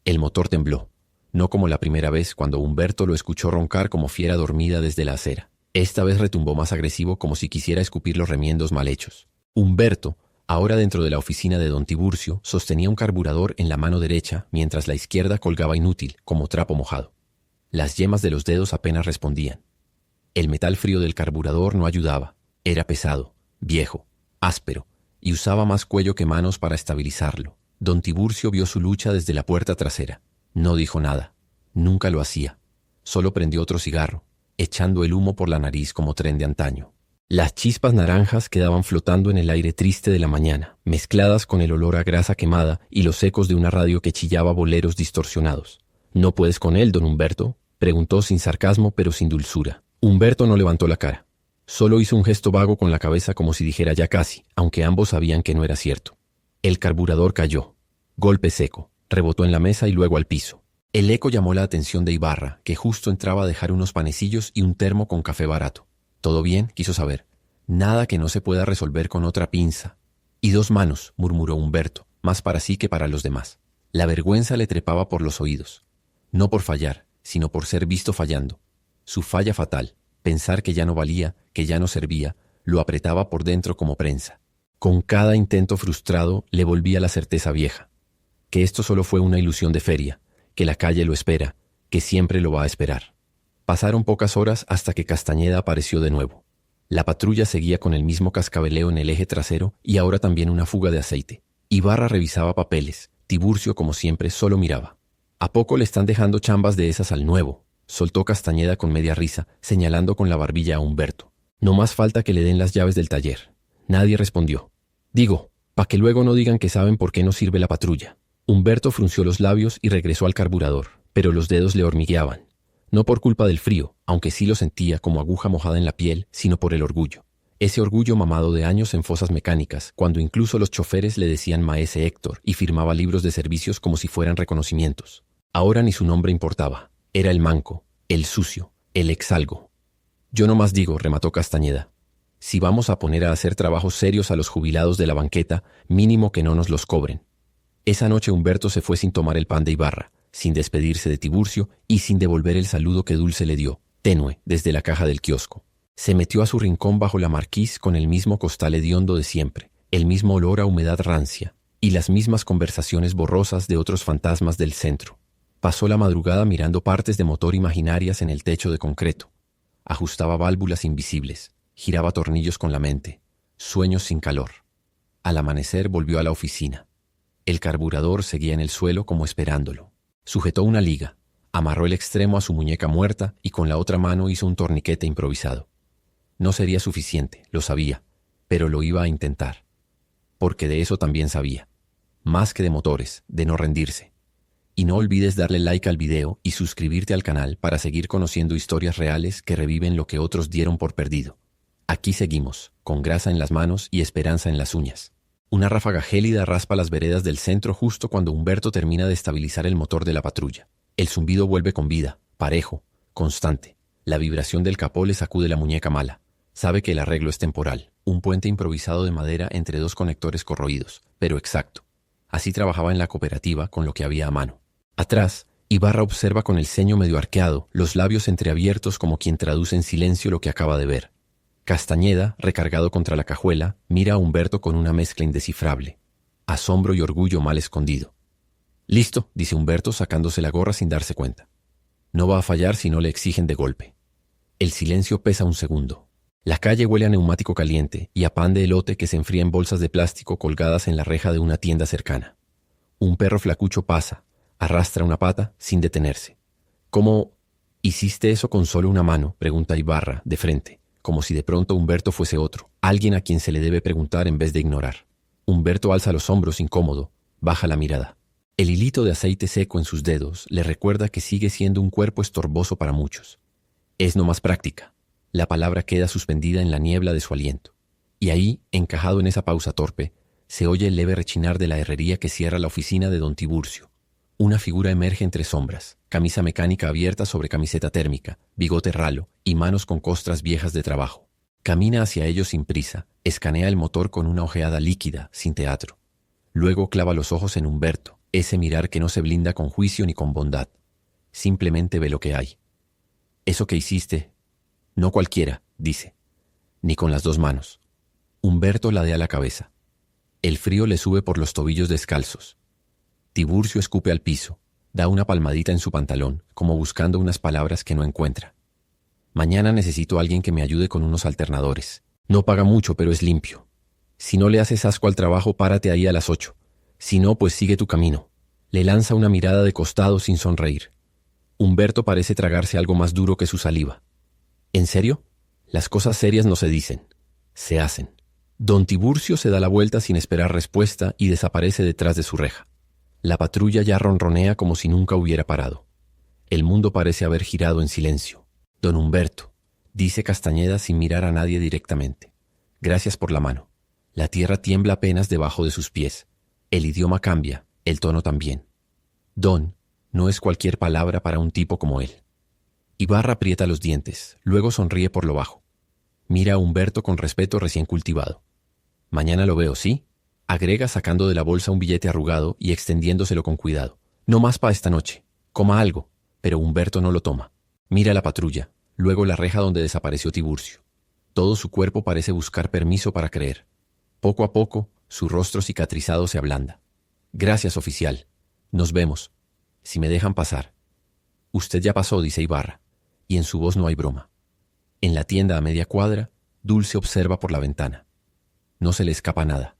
El motor tembló, no como la primera vez cuando Humberto lo escuchó roncar como fiera dormida desde la acera. Esta vez retumbó más agresivo como si quisiera escupir los remiendos mal hechos. Humberto, ahora dentro de la oficina de don Tiburcio, sostenía un carburador en la mano derecha mientras la izquierda colgaba inútil, como trapo mojado. Las yemas de los dedos apenas respondían. El metal frío del carburador no ayudaba. Era pesado, viejo, áspero, y usaba más cuello que manos para estabilizarlo. Don Tiburcio vio su lucha desde la puerta trasera. No dijo nada. Nunca lo hacía. Solo prendió otro cigarro, echando el humo por la nariz como tren de antaño. Las chispas naranjas quedaban flotando en el aire triste de la mañana, mezcladas con el olor a grasa quemada y los ecos de una radio que chillaba boleros distorsionados. ¿No puedes con él, don Humberto?, preguntó sin sarcasmo pero sin dulzura. Humberto no levantó la cara. Solo hizo un gesto vago con la cabeza como si dijera ya casi, aunque ambos sabían que no era cierto. El carburador cayó. Golpe seco. Rebotó en la mesa y luego al piso. El eco llamó la atención de Ibarra, que justo entraba a dejar unos panecillos y un termo con café barato. ¿Todo bien?, quiso saber. Nada que no se pueda resolver con otra pinza. Y 2 manos, murmuró Humberto, más para sí que para los demás. La vergüenza le trepaba por los oídos. No por fallar, sino por ser visto fallando. Su falla fatal, pensar que ya no valía, que ya no servía, lo apretaba por dentro como prensa. Con cada intento frustrado le volvía la certeza vieja. Que esto solo fue una ilusión de feria, que la calle lo espera, que siempre lo va a esperar. Pasaron pocas horas hasta que Castañeda apareció de nuevo. La patrulla seguía con el mismo cascabeleo en el eje trasero y ahora también una fuga de aceite. Ibarra revisaba papeles. Tiburcio, como siempre, solo miraba. ¿A poco le están dejando chambas de esas al nuevo?, soltó Castañeda con media risa, señalando con la barbilla a Humberto. No más falta que le den las llaves del taller. Nadie respondió. Digo, pa' que luego no digan que saben por qué no sirve la patrulla. Humberto frunció los labios y regresó al carburador, pero los dedos le hormigueaban. No por culpa del frío, aunque sí lo sentía como aguja mojada en la piel, sino por el orgullo. Ese orgullo mamado de años en fosas mecánicas, cuando incluso los choferes le decían Maese Héctor y firmaba libros de servicios como si fueran reconocimientos. Ahora ni su nombre importaba. Era el manco, el sucio, el exalgo. Yo no más digo, remató Castañeda. Si vamos a poner a hacer trabajos serios a los jubilados de la banqueta, mínimo que no nos los cobren. Esa noche Humberto se fue sin tomar el pan de Ibarra, sin despedirse de Tiburcio y sin devolver el saludo que Dulce le dio, tenue, desde la caja del kiosco. Se metió a su rincón bajo la marquís con el mismo costal hediondo de siempre, el mismo olor a humedad rancia y las mismas conversaciones borrosas de otros fantasmas del centro. Pasó la madrugada mirando partes de motor imaginarias en el techo de concreto. Ajustaba válvulas invisibles, giraba tornillos con la mente, sueños sin calor. Al amanecer volvió a la oficina. El carburador seguía en el suelo como esperándolo. Sujetó una liga, amarró el extremo a su muñeca muerta y con la otra mano hizo un torniquete improvisado. No sería suficiente, lo sabía, pero lo iba a intentar. Porque de eso también sabía. Más que de motores, de no rendirse. Y no olvides darle like al video y suscribirte al canal para seguir conociendo historias reales que reviven lo que otros dieron por perdido. Aquí seguimos, con grasa en las manos y esperanza en las uñas. Una ráfaga gélida raspa las veredas del centro justo cuando Humberto termina de estabilizar el motor de la patrulla. El zumbido vuelve con vida, parejo, constante. La vibración del capó le sacude la muñeca mala. Sabe que el arreglo es temporal, un puente improvisado de madera entre 2 conectores corroídos, pero exacto. Así trabajaba en la cooperativa con lo que había a mano. Atrás, Ibarra observa con el ceño medio arqueado, los labios entreabiertos como quien traduce en silencio lo que acaba de ver. Castañeda, recargado contra la cajuela, mira a Humberto con una mezcla indescifrable. Asombro y orgullo mal escondido. «Listo», dice Humberto sacándose la gorra sin darse cuenta. No va a fallar si no le exigen de golpe. El silencio pesa un segundo. La calle huele a neumático caliente y a pan de elote que se enfría en bolsas de plástico colgadas en la reja de una tienda cercana. Un perro flacucho pasa, arrastra una pata sin detenerse. «¿Cómo hiciste eso con solo una mano?», pregunta Ibarra, de frente, como si de pronto Humberto fuese otro, alguien a quien se le debe preguntar en vez de ignorar. Humberto alza los hombros incómodo, baja la mirada. El hilito de aceite seco en sus dedos le recuerda que sigue siendo un cuerpo estorboso para muchos. Es no más práctica. La palabra queda suspendida en la niebla de su aliento. Y ahí, encajado en esa pausa torpe, se oye el leve rechinar de la herrería que cierra la oficina de don Tiburcio. Una figura emerge entre sombras, camisa mecánica abierta sobre camiseta térmica, bigote ralo y manos con costras viejas de trabajo. Camina hacia ellos sin prisa, escanea el motor con una ojeada líquida, sin teatro. Luego clava los ojos en Humberto, ese mirar que no se blinda con juicio ni con bondad. Simplemente ve lo que hay. «Eso que hiciste, no cualquiera», dice, «ni con las 2 manos». Humberto ladea la cabeza. El frío le sube por los tobillos descalzos. Tiburcio escupe al piso, da una palmadita en su pantalón, como buscando unas palabras que no encuentra. «Mañana necesito a alguien que me ayude con unos alternadores. No paga mucho, pero es limpio. Si no le haces asco al trabajo, párate ahí a las 8. Si no, pues sigue tu camino». Le lanza una mirada de costado sin sonreír. Humberto parece tragarse algo más duro que su saliva. «¿En serio?». Las cosas serias no se dicen, se hacen. Don Tiburcio se da la vuelta sin esperar respuesta y desaparece detrás de su reja. La patrulla ya ronronea como si nunca hubiera parado. El mundo parece haber girado en silencio. Don Humberto, dice Castañeda sin mirar a nadie directamente. Gracias por la mano. La tierra tiembla apenas debajo de sus pies. El idioma cambia, el tono también. Don no es cualquier palabra para un tipo como él. Ibarra aprieta los dientes, luego sonríe por lo bajo. Mira a Humberto con respeto recién cultivado. Mañana lo veo, ¿sí? Agrega sacando de la bolsa un billete arrugado y extendiéndoselo con cuidado. No más para esta noche. Coma algo. Pero Humberto no lo toma. Mira la patrulla, luego la reja donde desapareció Tiburcio. Todo su cuerpo parece buscar permiso para creer. Poco a poco, su rostro cicatrizado se ablanda. Gracias, oficial. Nos vemos. Si me dejan pasar. Usted ya pasó, dice Ibarra, y en su voz no hay broma. En la tienda a media cuadra, Dulce observa por la ventana. No se le escapa nada.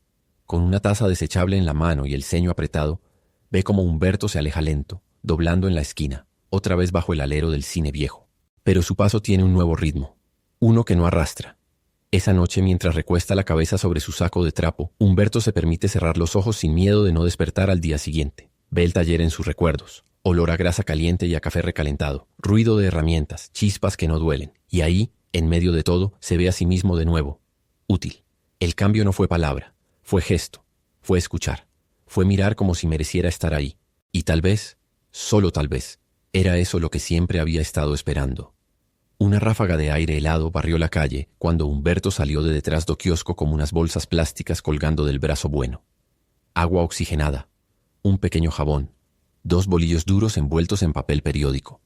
Con una taza desechable en la mano y el ceño apretado, ve como Humberto se aleja lento, doblando en la esquina, otra vez bajo el alero del cine viejo. Pero su paso tiene un nuevo ritmo, uno que no arrastra. Esa noche, mientras recuesta la cabeza sobre su saco de trapo, Humberto se permite cerrar los ojos sin miedo de no despertar al día siguiente. Ve el taller en sus recuerdos, olor a grasa caliente y a café recalentado, ruido de herramientas, chispas que no duelen, y ahí, en medio de todo, se ve a sí mismo de nuevo, útil. El cambio no fue palabra, fue gesto, fue escuchar, fue mirar como si mereciera estar ahí. Y tal vez, solo tal vez, era eso lo que siempre había estado esperando. Una ráfaga de aire helado barrió la calle cuando Humberto salió de detrás del kiosco como unas bolsas plásticas colgando del brazo bueno. Agua oxigenada, un pequeño jabón, 2 bolillos duros envueltos en papel periódico.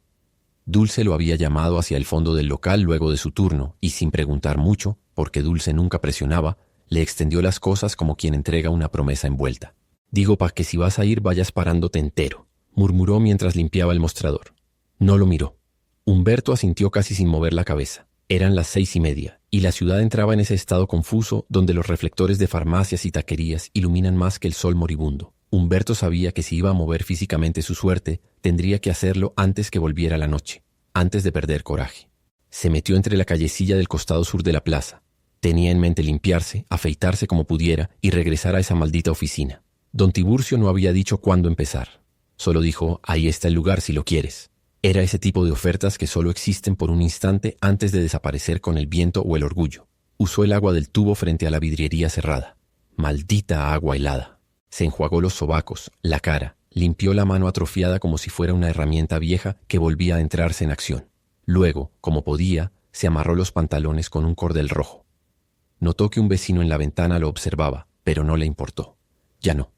Dulce lo había llamado hacia el fondo del local luego de su turno y sin preguntar mucho, porque Dulce nunca presionaba, le extendió las cosas como quien entrega una promesa envuelta. Digo pa' que si vas a ir vayas parándote entero, murmuró mientras limpiaba el mostrador. No lo miró. Humberto asintió casi sin mover la cabeza. Eran las 6:30, y la ciudad entraba en ese estado confuso donde los reflectores de farmacias y taquerías iluminan más que el sol moribundo. Humberto sabía que si iba a mover físicamente su suerte, tendría que hacerlo antes que volviera la noche, antes de perder coraje. Se metió entre la callecilla del costado sur de la plaza. Tenía en mente limpiarse, afeitarse como pudiera y regresar a esa maldita oficina. Don Tiburcio no había dicho cuándo empezar. Solo dijo, ahí está el lugar si lo quieres. Era ese tipo de ofertas que solo existen por un instante antes de desaparecer con el viento o el orgullo. Usó el agua del tubo frente a la vidriería cerrada. Maldita agua helada. Se enjuagó los sobacos, la cara, limpió la mano atrofiada como si fuera una herramienta vieja que volvía a entrarse en acción. Luego, como podía, se amarró los pantalones con un cordel rojo. Notó que un vecino en la ventana lo observaba, pero no le importó. Ya no.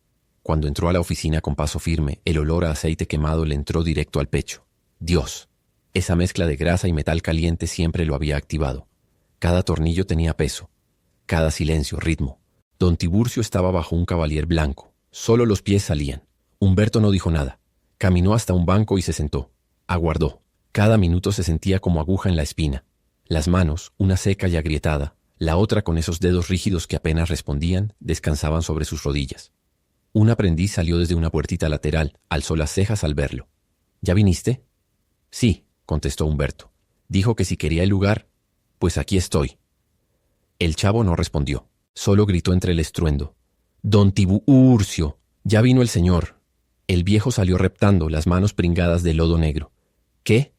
Cuando entró a la oficina con paso firme, el olor a aceite quemado le entró directo al pecho. Dios. Esa mezcla de grasa y metal caliente siempre lo había activado. Cada tornillo tenía peso. Cada silencio, ritmo. Don Tiburcio estaba bajo un cavalier blanco. Solo los pies salían. Humberto no dijo nada. Caminó hasta un banco y se sentó. Aguardó. Cada minuto se sentía como aguja en la espina. Las manos, una seca y agrietada, la otra con esos dedos rígidos que apenas respondían, descansaban sobre sus rodillas. Un aprendiz salió desde una puertita lateral, alzó las cejas al verlo. ¿Ya viniste? Sí, contestó Humberto. Dijo que si quería el lugar, pues aquí estoy. El chavo no respondió, solo gritó entre el estruendo. Don Tiburcio, ya vino el señor. El viejo salió reptando, las manos pringadas de lodo negro. ¿Qué?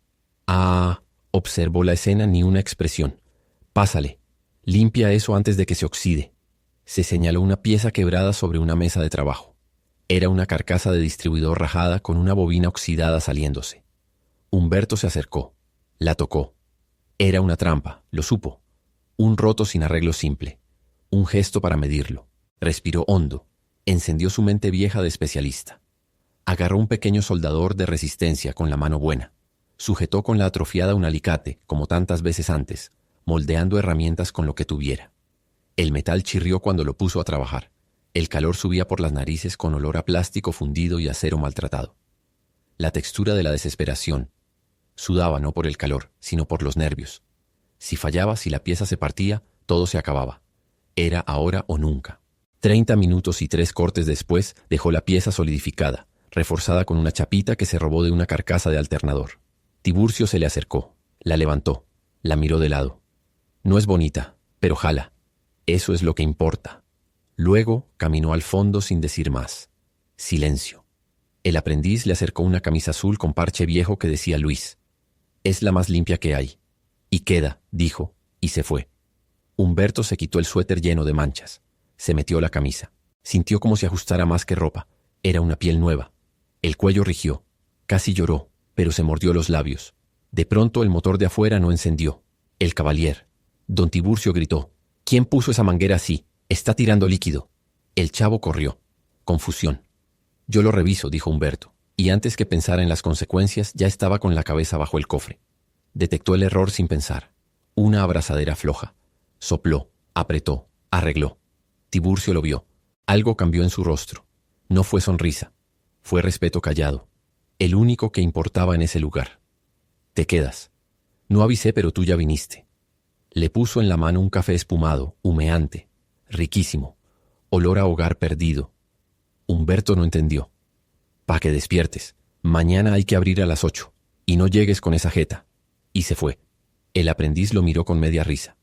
Ah, observó la escena, ni una expresión. Pásale. Limpia eso antes de que se oxide. Se señaló una pieza quebrada sobre una mesa de trabajo. Era una carcasa de distribuidor rajada con una bobina oxidada saliéndose. Humberto se acercó. La tocó. Era una trampa, lo supo. Un roto sin arreglo simple. Un gesto para medirlo. Respiró hondo. Encendió su mente vieja de especialista. Agarró un pequeño soldador de resistencia con la mano buena. Sujetó con la atrofiada un alicate, como tantas veces antes, moldeando herramientas con lo que tuviera. El metal chirrió cuando lo puso a trabajar. El calor subía por las narices con olor a plástico fundido y acero maltratado. La textura de la desesperación. Sudaba no por el calor, sino por los nervios. Si fallaba, si la pieza se partía, todo se acababa. Era ahora o nunca. 30 minutos y 3 cortes después dejó la pieza solidificada, reforzada con una chapita que se robó de una carcasa de alternador. Tiburcio se le acercó, la levantó, la miró de lado. No es bonita, pero jala. Eso es lo que importa. Luego caminó al fondo sin decir más. Silencio. El aprendiz le acercó una camisa azul con parche viejo que decía Luis. Es la más limpia que hay. Y queda, dijo, y se fue. Humberto se quitó el suéter lleno de manchas. Se metió la camisa. Sintió como si ajustara más que ropa. Era una piel nueva. El cuello rigió. Casi lloró, pero se mordió los labios. De pronto el motor de afuera no encendió. El Cavalier. Don Tiburcio gritó. ¿Quién puso esa manguera así? Está tirando líquido. El chavo corrió. Confusión. Yo lo reviso, dijo Humberto, y antes que pensara en las consecuencias ya estaba con la cabeza bajo el cofre. Detectó el error sin pensar. Una abrazadera floja. Sopló, apretó, arregló. Tiburcio lo vio. Algo cambió en su rostro. No fue sonrisa. Fue respeto callado. El único que importaba en ese lugar. Te quedas. No avisé, pero tú ya viniste. Le puso en la mano un café espumado, humeante, riquísimo, olor a hogar perdido. Humberto no entendió. Pa' que despiertes. Mañana hay que abrir a las 8. Y no llegues con esa jeta. Y se fue. El aprendiz lo miró con media risa.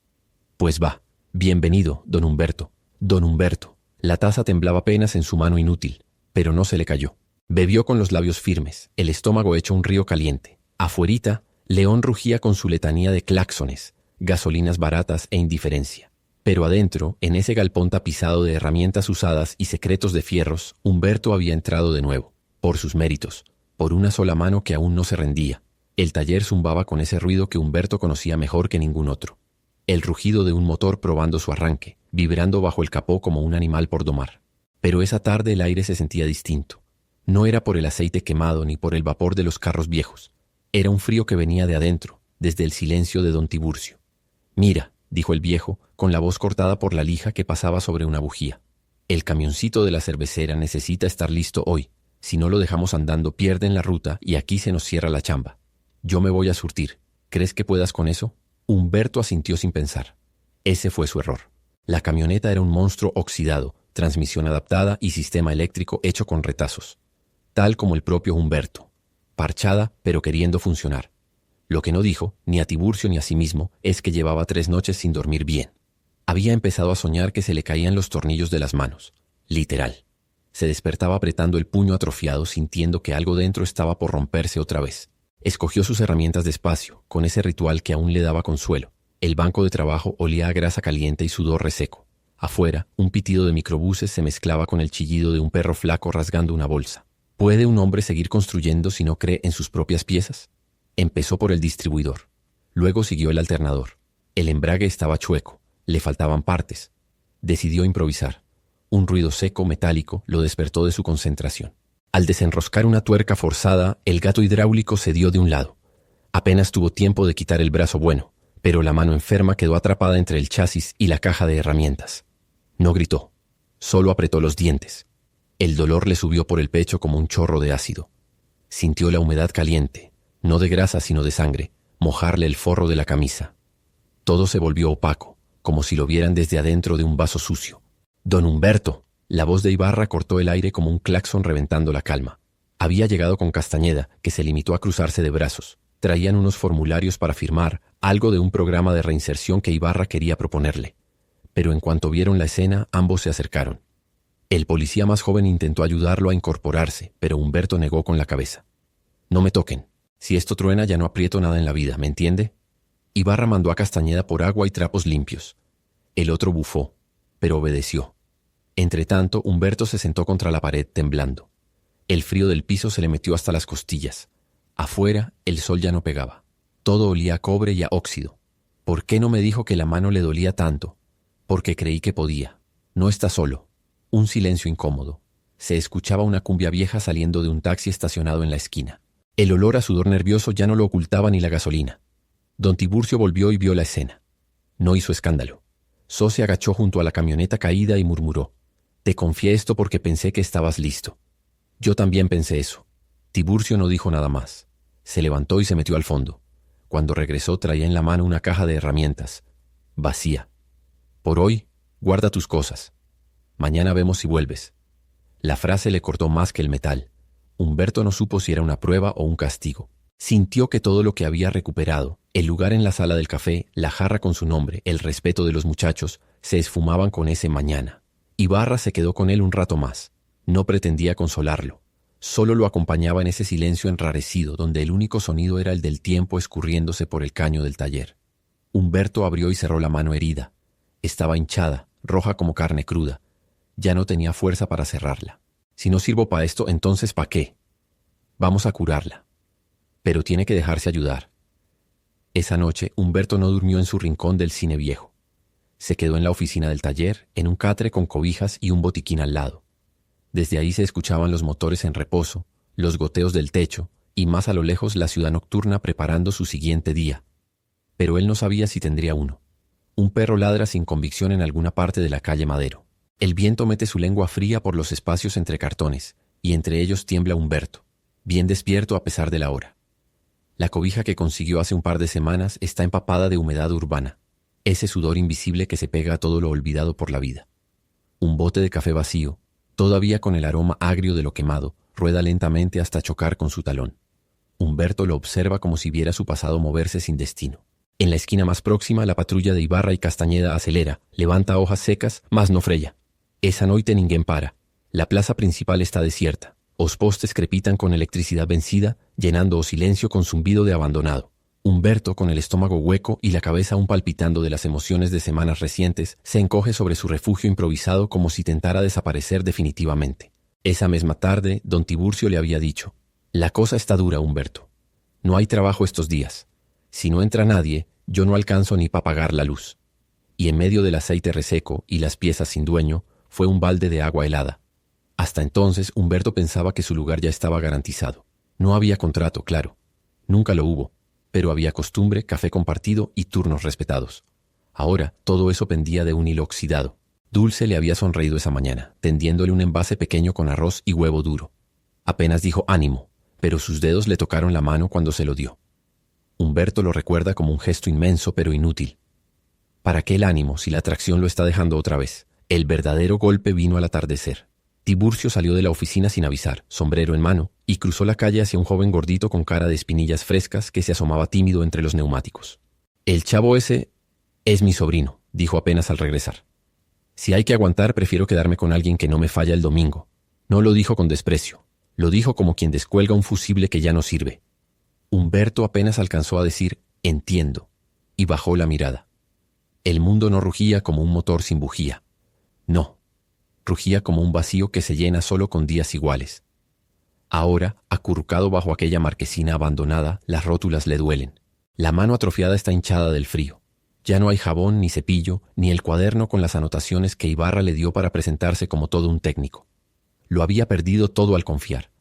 Pues va. Bienvenido, don Humberto. Don Humberto. La taza temblaba apenas en su mano inútil, pero no se le cayó. Bebió con los labios firmes, el estómago hecho un río caliente. Afuerita, León rugía con su letanía de claxones, gasolinas baratas e indiferencia. Pero adentro, en ese galpón tapizado de herramientas usadas y secretos de fierros, Humberto había entrado de nuevo, por sus méritos, por una sola mano que aún no se rendía. El taller zumbaba con ese ruido que Humberto conocía mejor que ningún otro. El rugido de un motor probando su arranque, vibrando bajo el capó como un animal por domar. Pero esa tarde el aire se sentía distinto. No era por el aceite quemado ni por el vapor de los carros viejos. Era un frío que venía de adentro, desde el silencio de don Tiburcio. Mira, dijo el viejo, con la voz cortada por la lija que pasaba sobre una bujía. El camioncito de la cervecera necesita estar listo hoy. Si no lo dejamos andando, pierden la ruta y aquí se nos cierra la chamba. Yo me voy a surtir. ¿Crees que puedas con eso? Humberto asintió sin pensar. Ese fue su error. La camioneta era un monstruo oxidado, transmisión adaptada y sistema eléctrico hecho con retazos. Tal como el propio Humberto. Parchada, pero queriendo funcionar. Lo que no dijo, ni a Tiburcio ni a sí mismo, es que llevaba 3 noches sin dormir bien. Había empezado a soñar que se le caían los tornillos de las manos. Literal. Se despertaba apretando el puño atrofiado, sintiendo que algo dentro estaba por romperse otra vez. Escogió sus herramientas despacio, con ese ritual que aún le daba consuelo. El banco de trabajo olía a grasa caliente y sudor reseco. Afuera, un pitido de microbuses se mezclaba con el chillido de un perro flaco rasgando una bolsa. ¿Puede un hombre seguir construyendo si no cree en sus propias piezas? Empezó por el distribuidor. Luego siguió el alternador. El embrague estaba chueco. Le faltaban partes. Decidió improvisar. Un ruido seco, metálico, lo despertó de su concentración. Al desenroscar una tuerca forzada, el gato hidráulico se dio de un lado. Apenas tuvo tiempo de quitar el brazo bueno, pero la mano enferma quedó atrapada entre el chasis y la caja de herramientas. No gritó. Solo apretó los dientes. El dolor le subió por el pecho como un chorro de ácido. Sintió la humedad caliente, no de grasa sino de sangre, mojarle el forro de la camisa. Todo se volvió opaco, como si lo vieran desde adentro de un vaso sucio. «Don Humberto». La voz de Ibarra cortó el aire como un claxon reventando la calma. Había llegado con Castañeda, que se limitó a cruzarse de brazos. Traían unos formularios para firmar, algo de un programa de reinserción que Ibarra quería proponerle. Pero en cuanto vieron la escena, ambos se acercaron. El policía más joven intentó ayudarlo a incorporarse, pero Humberto negó con la cabeza. «No me toquen. Si esto truena ya no aprieto nada en la vida, ¿me entiende?» Ibarra mandó a Castañeda por agua y trapos limpios. El otro bufó, pero obedeció. Entretanto, Humberto se sentó contra la pared temblando. El frío del piso se le metió hasta las costillas. Afuera, el sol ya no pegaba. Todo olía a cobre y a óxido. ¿Por qué no me dijo que la mano le dolía tanto? Porque creí que podía. No está solo. Un silencio incómodo. Se escuchaba una cumbia vieja saliendo de un taxi estacionado en la esquina. El olor a sudor nervioso ya no lo ocultaba ni la gasolina. Don Tiburcio volvió y vio la escena. No hizo escándalo. So se agachó junto a la camioneta caída y murmuró. «Te confié esto porque pensé que estabas listo». Yo también pensé eso. Tiburcio no dijo nada más. Se levantó y se metió al fondo. Cuando regresó traía en la mano una caja de herramientas. Vacía. «Por hoy, guarda tus cosas. Mañana vemos si vuelves». La frase le cortó más que el metal. Humberto no supo si era una prueba o un castigo. Sintió que todo lo que había recuperado, El lugar en la sala del café, la jarra con su nombre, el respeto de los muchachos, se esfumaban con ese mañana. Ibarra se quedó con él un rato más. No pretendía consolarlo. Solo lo acompañaba en ese silencio enrarecido, donde el único sonido era el del tiempo escurriéndose por el caño del taller. Humberto abrió y cerró la mano herida. Estaba hinchada, roja como carne cruda. Ya no tenía fuerza para cerrarla. Si no sirvo para esto, entonces ¿para qué? Vamos a curarla. Pero tiene que dejarse ayudar. Esa noche, Humberto no durmió en su rincón del cine viejo. Se quedó en la oficina del taller, en un catre con cobijas y un botiquín al lado. Desde ahí se escuchaban los motores en reposo, los goteos del techo y más a lo lejos la ciudad nocturna preparando su siguiente día. Pero él no sabía si tendría uno. Un perro ladra sin convicción en alguna parte de la calle Madero. El viento mete su lengua fría por los espacios entre cartones, y entre ellos tiembla Humberto, bien despierto a pesar de la hora. La cobija que consiguió hace un par de semanas está empapada de humedad urbana, ese sudor invisible que se pega a todo lo olvidado por la vida. Un bote de café vacío, todavía con el aroma agrio de lo quemado, rueda lentamente hasta chocar con su talón. Humberto lo observa como si viera su pasado moverse sin destino. En la esquina más próxima, la patrulla de Ibarra y Castañeda acelera, levanta hojas secas, mas no frella. Esa noite ninguén para. La plaza principal está desierta. Os postes crepitan con electricidad vencida, llenando o silencio con zumbido de abandonado. Humberto, con el estómago hueco y la cabeza aún palpitando de las emociones de semanas recientes, se encoge sobre su refugio improvisado como si tentara desaparecer definitivamente. Esa misma tarde, don Tiburcio le había dicho: «La cosa está dura, Humberto. No hay trabajo estos días. Si no entra nadie, yo no alcanzo ni para pagar la luz». Y en medio del aceite reseco y las piezas sin dueño, fue un balde de agua helada. Hasta entonces, Humberto pensaba que su lugar ya estaba garantizado. No había contrato, claro. Nunca lo hubo. Pero había costumbre, café compartido y turnos respetados. Ahora, todo eso pendía de un hilo oxidado. Dulce le había sonreído esa mañana, tendiéndole un envase pequeño con arroz y huevo duro. Apenas dijo ánimo, pero sus dedos le tocaron la mano cuando se lo dio. Humberto lo recuerda como un gesto inmenso pero inútil. ¿Para qué el ánimo si la atracción lo está dejando otra vez? El verdadero golpe vino al atardecer. Tiburcio salió de la oficina sin avisar, sombrero en mano, y cruzó la calle hacia un joven gordito con cara de espinillas frescas que se asomaba tímido entre los neumáticos. «El chavo ese es mi sobrino», dijo apenas al regresar. «Si hay que aguantar, prefiero quedarme con alguien que no me falla el domingo». No lo dijo con desprecio, lo dijo como quien descuelga un fusible que ya no sirve. Humberto apenas alcanzó a decir «entiendo», y bajó la mirada. El mundo no rugía como un motor sin bujía. No. Rugía como un vacío que se llena solo con días iguales. Ahora, acurrucado bajo aquella marquesina abandonada, las rótulas le duelen. La mano atrofiada está hinchada del frío. Ya no hay jabón, ni cepillo, ni el cuaderno con las anotaciones que Ibarra le dio para presentarse como todo un técnico. Lo había perdido todo al confiar.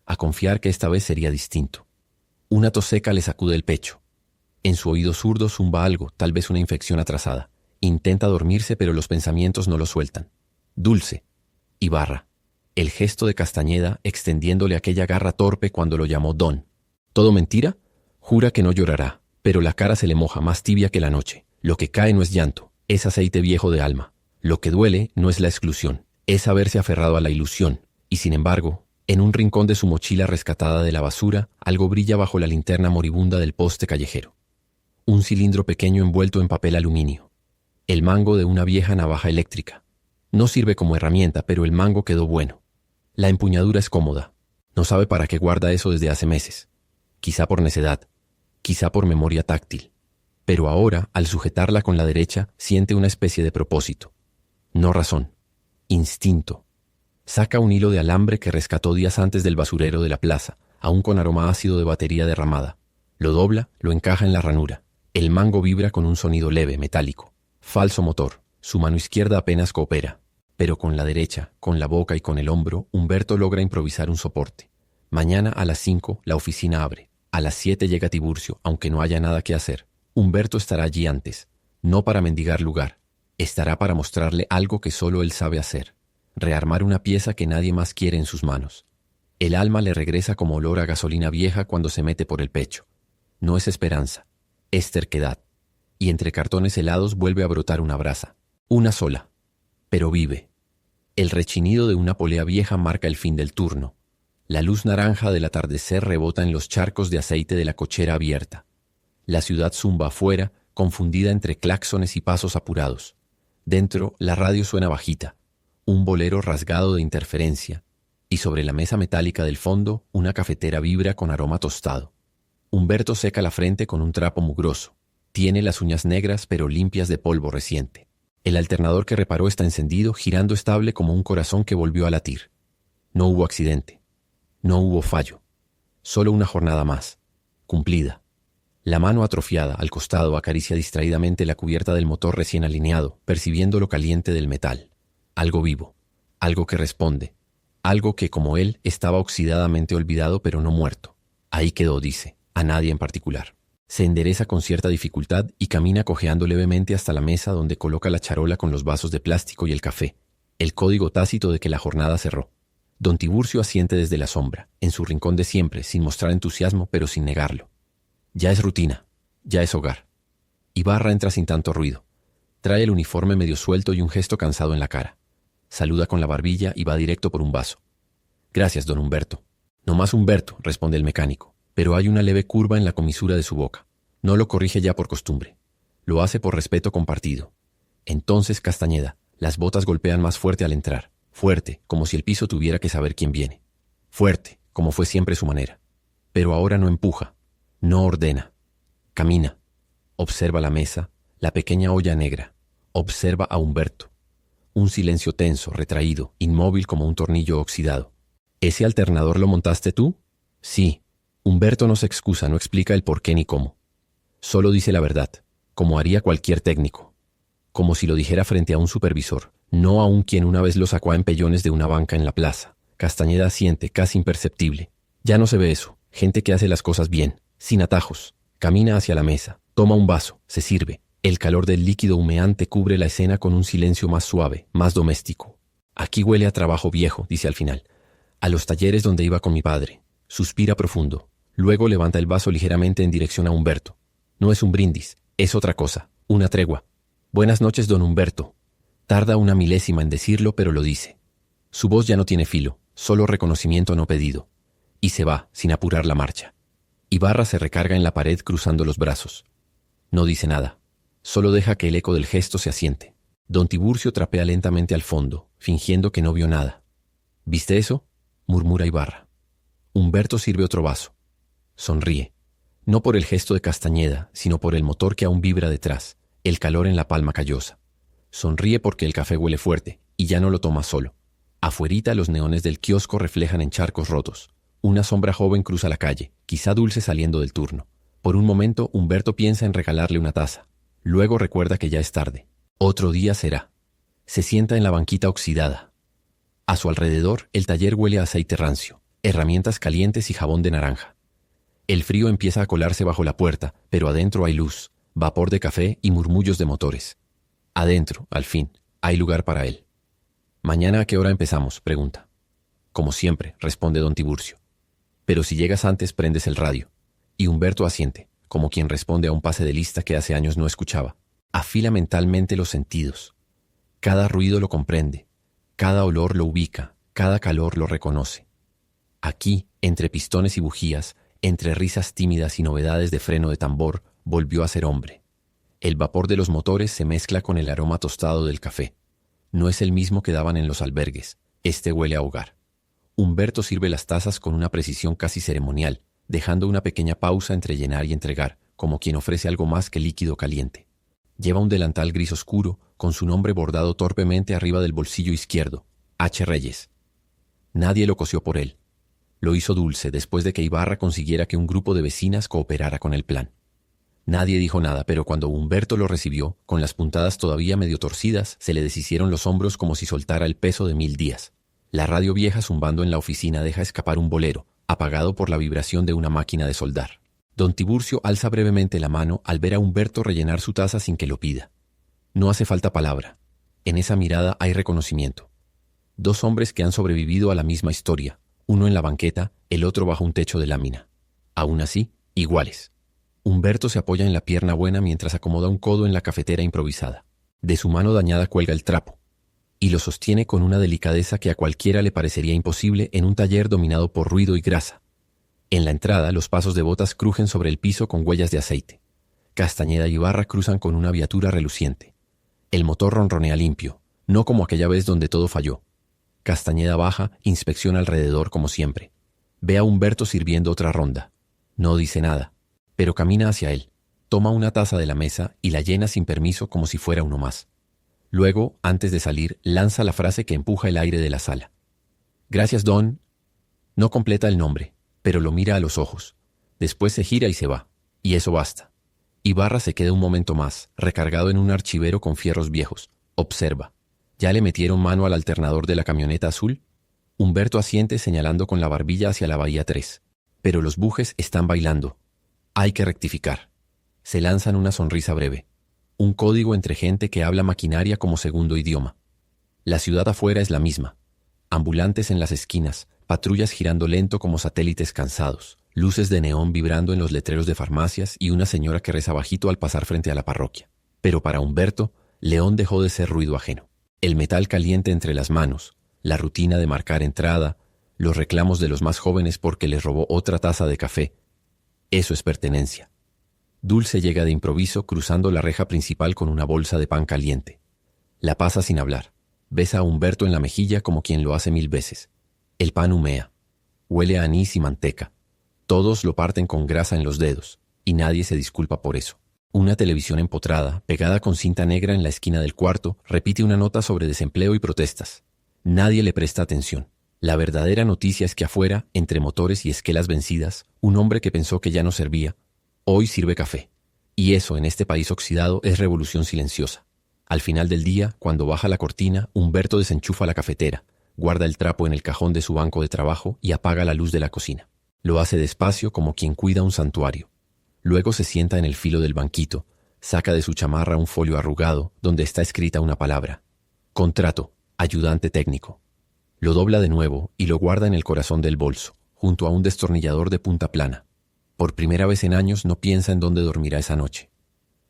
A confiar que esta vez sería distinto. Una tos seca le sacude el pecho. En su oído zurdo zumba algo, tal vez una infección atrasada. Intenta dormirse, pero los pensamientos no lo sueltan. Dulce, Ibarra, el gesto de Castañeda extendiéndole aquella garra torpe cuando lo llamó Don. ¿Todo mentira? Jura que no llorará, pero la cara se le moja más tibia que la noche. Lo que cae no es llanto, es aceite viejo de alma. Lo que duele no es la exclusión, es haberse aferrado a la ilusión. Y sin embargo, en un rincón de su mochila rescatada de la basura, algo brilla bajo la linterna moribunda del poste callejero. Un cilindro pequeño envuelto en papel aluminio. El mango de una vieja navaja eléctrica. No sirve como herramienta, pero el mango quedó bueno. La empuñadura es cómoda. No sabe para qué guarda eso desde hace meses. Quizá por necedad, quizá por memoria táctil. Pero ahora, al sujetarla con la derecha, siente una especie de propósito. No razón, instinto. Saca un hilo de alambre que rescató días antes del basurero de la plaza, aún con aroma ácido de batería derramada. Lo dobla, lo encaja en la ranura. El mango vibra con un sonido leve, metálico. Falso motor. Su mano izquierda apenas coopera. Pero con la derecha, con la boca y con el hombro, Humberto logra improvisar un soporte. Mañana a las 5 la oficina abre. A las 7 llega Tiburcio, aunque no haya nada que hacer. Humberto estará allí antes, no para mendigar lugar. Estará para mostrarle algo que solo él sabe hacer. Rearmar una pieza que nadie más quiere en sus manos. El alma le regresa como olor a gasolina vieja cuando se mete por el pecho. No es esperanza, es terquedad. Y entre cartones helados vuelve a brotar una brasa. Una sola. Pero vive. El rechinido de una polea vieja marca el fin del turno. La luz naranja del atardecer rebota en los charcos de aceite de la cochera abierta. La ciudad zumba afuera, confundida entre claxones y pasos apurados. Dentro, la radio suena bajita, un bolero rasgado de interferencia, y sobre la mesa metálica del fondo, una cafetera vibra con aroma tostado. Humberto seca la frente con un trapo mugroso. Tiene las uñas negras pero limpias de polvo reciente. El alternador que reparó está encendido, girando estable como un corazón que volvió a latir. No hubo accidente. No hubo fallo. Solo una jornada más. Cumplida. La mano atrofiada al costado acaricia distraídamente la cubierta del motor recién alineado, percibiendo lo caliente del metal. Algo vivo. Algo que responde. Algo que, como él, estaba oxidadamente olvidado pero no muerto. Ahí quedó, dice, a nadie en particular. Se endereza con cierta dificultad y camina cojeando levemente hasta la mesa donde coloca la charola con los vasos de plástico y el café, el código tácito de que la jornada cerró. Don Tiburcio asiente desde la sombra, en su rincón de siempre, sin mostrar entusiasmo pero sin negarlo. Ya es rutina, ya es hogar. Ibarra entra sin tanto ruido. Trae el uniforme medio suelto y un gesto cansado en la cara. Saluda con la barbilla y va directo por un vaso. Gracias, don Humberto. No más Humberto, responde el mecánico, pero hay una leve curva en la comisura de su boca. No lo corrige ya por costumbre. Lo hace por respeto compartido. Entonces Castañeda, las botas golpean más fuerte al entrar. Fuerte, como si el piso tuviera que saber quién viene. Fuerte, como fue siempre su manera. Pero ahora no empuja, no ordena. Camina. Observa la mesa, la pequeña olla negra. Observa a Humberto. Un silencio tenso, retraído, inmóvil como un tornillo oxidado. ¿Ese alternador lo montaste tú? Sí. Humberto no se excusa, no explica el por qué ni cómo. Solo dice la verdad, como haría cualquier técnico. Como si lo dijera frente a un supervisor, no a un quien una vez lo sacó a empellones de una banca en la plaza. Castañeda asiente, casi imperceptible. Ya no se ve eso. Gente que hace las cosas bien, sin atajos. Camina hacia la mesa, toma un vaso, se sirve. El calor del líquido humeante cubre la escena con un silencio más suave, más doméstico. Aquí huele a trabajo viejo, dice al final. A los talleres donde iba con mi padre. Suspira profundo. Luego levanta el vaso ligeramente en dirección a Humberto. No es un brindis, es otra cosa, una tregua. Buenas noches, don Humberto. Tarda una milésima en decirlo, pero lo dice. Su voz ya no tiene filo, solo reconocimiento no pedido. Y se va, sin apurar la marcha. Ibarra se recarga en la pared cruzando los brazos. No dice nada. Solo deja que el eco del gesto se asiente. Don Tiburcio trapea lentamente al fondo, fingiendo que no vio nada. ¿Viste eso?, murmura Ibarra. Humberto sirve otro vaso. Sonríe. No por el gesto de Castañeda, sino por el motor que aún vibra detrás, el calor en la palma callosa. Sonríe porque el café huele fuerte, y ya no lo toma solo. Afuerita los neones del kiosco reflejan en charcos rotos. Una sombra joven cruza la calle, quizá Dulce saliendo del turno. Por un momento, Humberto piensa en regalarle una taza. Luego recuerda que ya es tarde. Otro día será. Se sienta en la banquita oxidada. A su alrededor, el taller huele a aceite rancio, herramientas calientes y jabón de naranja. El frío empieza a colarse bajo la puerta, pero adentro hay luz, vapor de café y murmullos de motores. Adentro, al fin, hay lugar para él. ¿Mañana a qué hora empezamos?, pregunta. Como siempre, responde don Tiburcio. Pero si llegas antes, prendes el radio. Y Humberto asiente, como quien responde a un pase de lista que hace años no escuchaba. Afila mentalmente los sentidos. Cada ruido lo comprende, cada olor lo ubica, cada calor lo reconoce. Aquí, entre pistones y bujías, entre risas tímidas y novedades de freno de tambor, volvió a ser hombre. El vapor de los motores se mezcla con el aroma tostado del café. No es el mismo que daban en los albergues. Este huele a hogar. Humberto sirve las tazas con una precisión casi ceremonial, dejando una pequeña pausa entre llenar y entregar, como quien ofrece algo más que líquido caliente. Lleva un delantal gris oscuro, con su nombre bordado torpemente arriba del bolsillo izquierdo, H. Reyes. Nadie lo cosió por él. Lo hizo Dulce después de que Ibarra consiguiera que un grupo de vecinas cooperara con el plan. Nadie dijo nada, pero cuando Humberto lo recibió, con las puntadas todavía medio torcidas, se le deshicieron los hombros como si soltara el peso de 1000 días. La radio vieja zumbando en la oficina deja escapar un bolero, apagado por la vibración de una máquina de soldar. Don Tiburcio alza brevemente la mano al ver a Humberto rellenar su taza sin que lo pida. No hace falta palabra. En esa mirada hay reconocimiento. Dos hombres que han sobrevivido a la misma historia, uno en la banqueta, el otro bajo un techo de lámina. Aún así, iguales. Humberto se apoya en la pierna buena mientras acomoda un codo en la cafetera improvisada. De su mano dañada cuelga el trapo, y lo sostiene con una delicadeza que a cualquiera le parecería imposible en un taller dominado por ruido y grasa. En la entrada, los pasos de botas crujen sobre el piso con huellas de aceite. Castañeda y Ibarra cruzan con una viatura reluciente. El motor ronronea limpio, no como aquella vez donde todo falló. Castañeda baja, inspecciona alrededor como siempre. Ve a Humberto sirviendo otra ronda. No dice nada, pero camina hacia él. Toma una taza de la mesa y la llena sin permiso como si fuera uno más. Luego, antes de salir, lanza la frase que empuja el aire de la sala. Gracias, Don. No completa el nombre, pero lo mira a los ojos. Después se gira y se va. Y eso basta. Ibarra se queda un momento más, recargado en un archivero con fierros viejos. Observa. ¿Ya le metieron mano al alternador de la camioneta azul? Humberto asiente señalando con la barbilla hacia la Bahía 3. Pero los bujes están bailando. Hay que rectificar. Se lanzan una sonrisa breve. Un código entre gente que habla maquinaria como segundo idioma. La ciudad afuera es la misma. Ambulantes en las esquinas, patrullas girando lento como satélites cansados, luces de neón vibrando en los letreros de farmacias y una señora que reza bajito al pasar frente a la parroquia. Pero para Humberto, León dejó de ser ruido ajeno. El metal caliente entre las manos, la rutina de marcar entrada, los reclamos de los más jóvenes porque les robó otra taza de café. Eso es pertenencia. Dulce llega de improviso cruzando la reja principal con una bolsa de pan caliente. La pasa sin hablar. Besa a Humberto en la mejilla como quien lo hace 1000 veces. El pan humea. Huele a anís y manteca. Todos lo parten con grasa en los dedos, y nadie se disculpa por eso. Una televisión empotrada, pegada con cinta negra en la esquina del cuarto, repite una nota sobre desempleo y protestas. Nadie le presta atención. La verdadera noticia es que afuera, entre motores y esquelas vencidas, un hombre que pensó que ya no servía, hoy sirve café. Y eso, en este país oxidado, es revolución silenciosa. Al final del día, cuando baja la cortina, Humberto desenchufa la cafetera, guarda el trapo en el cajón de su banco de trabajo y apaga la luz de la cocina. Lo hace despacio como quien cuida un santuario. Luego se sienta en el filo del banquito, saca de su chamarra un folio arrugado donde está escrita una palabra. Contrato, ayudante técnico. Lo dobla de nuevo y lo guarda en el corazón del bolso, junto a un destornillador de punta plana. Por primera vez en años no piensa en dónde dormirá esa noche.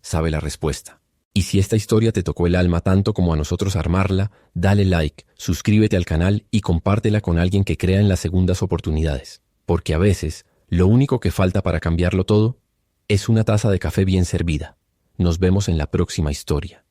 Sabe la respuesta. Y si esta historia te tocó el alma tanto como a nosotros armarla, dale like, suscríbete al canal y compártela con alguien que crea en las segundas oportunidades. Porque a veces, lo único que falta para cambiarlo todo es una taza de café bien servida. Nos vemos en la próxima historia.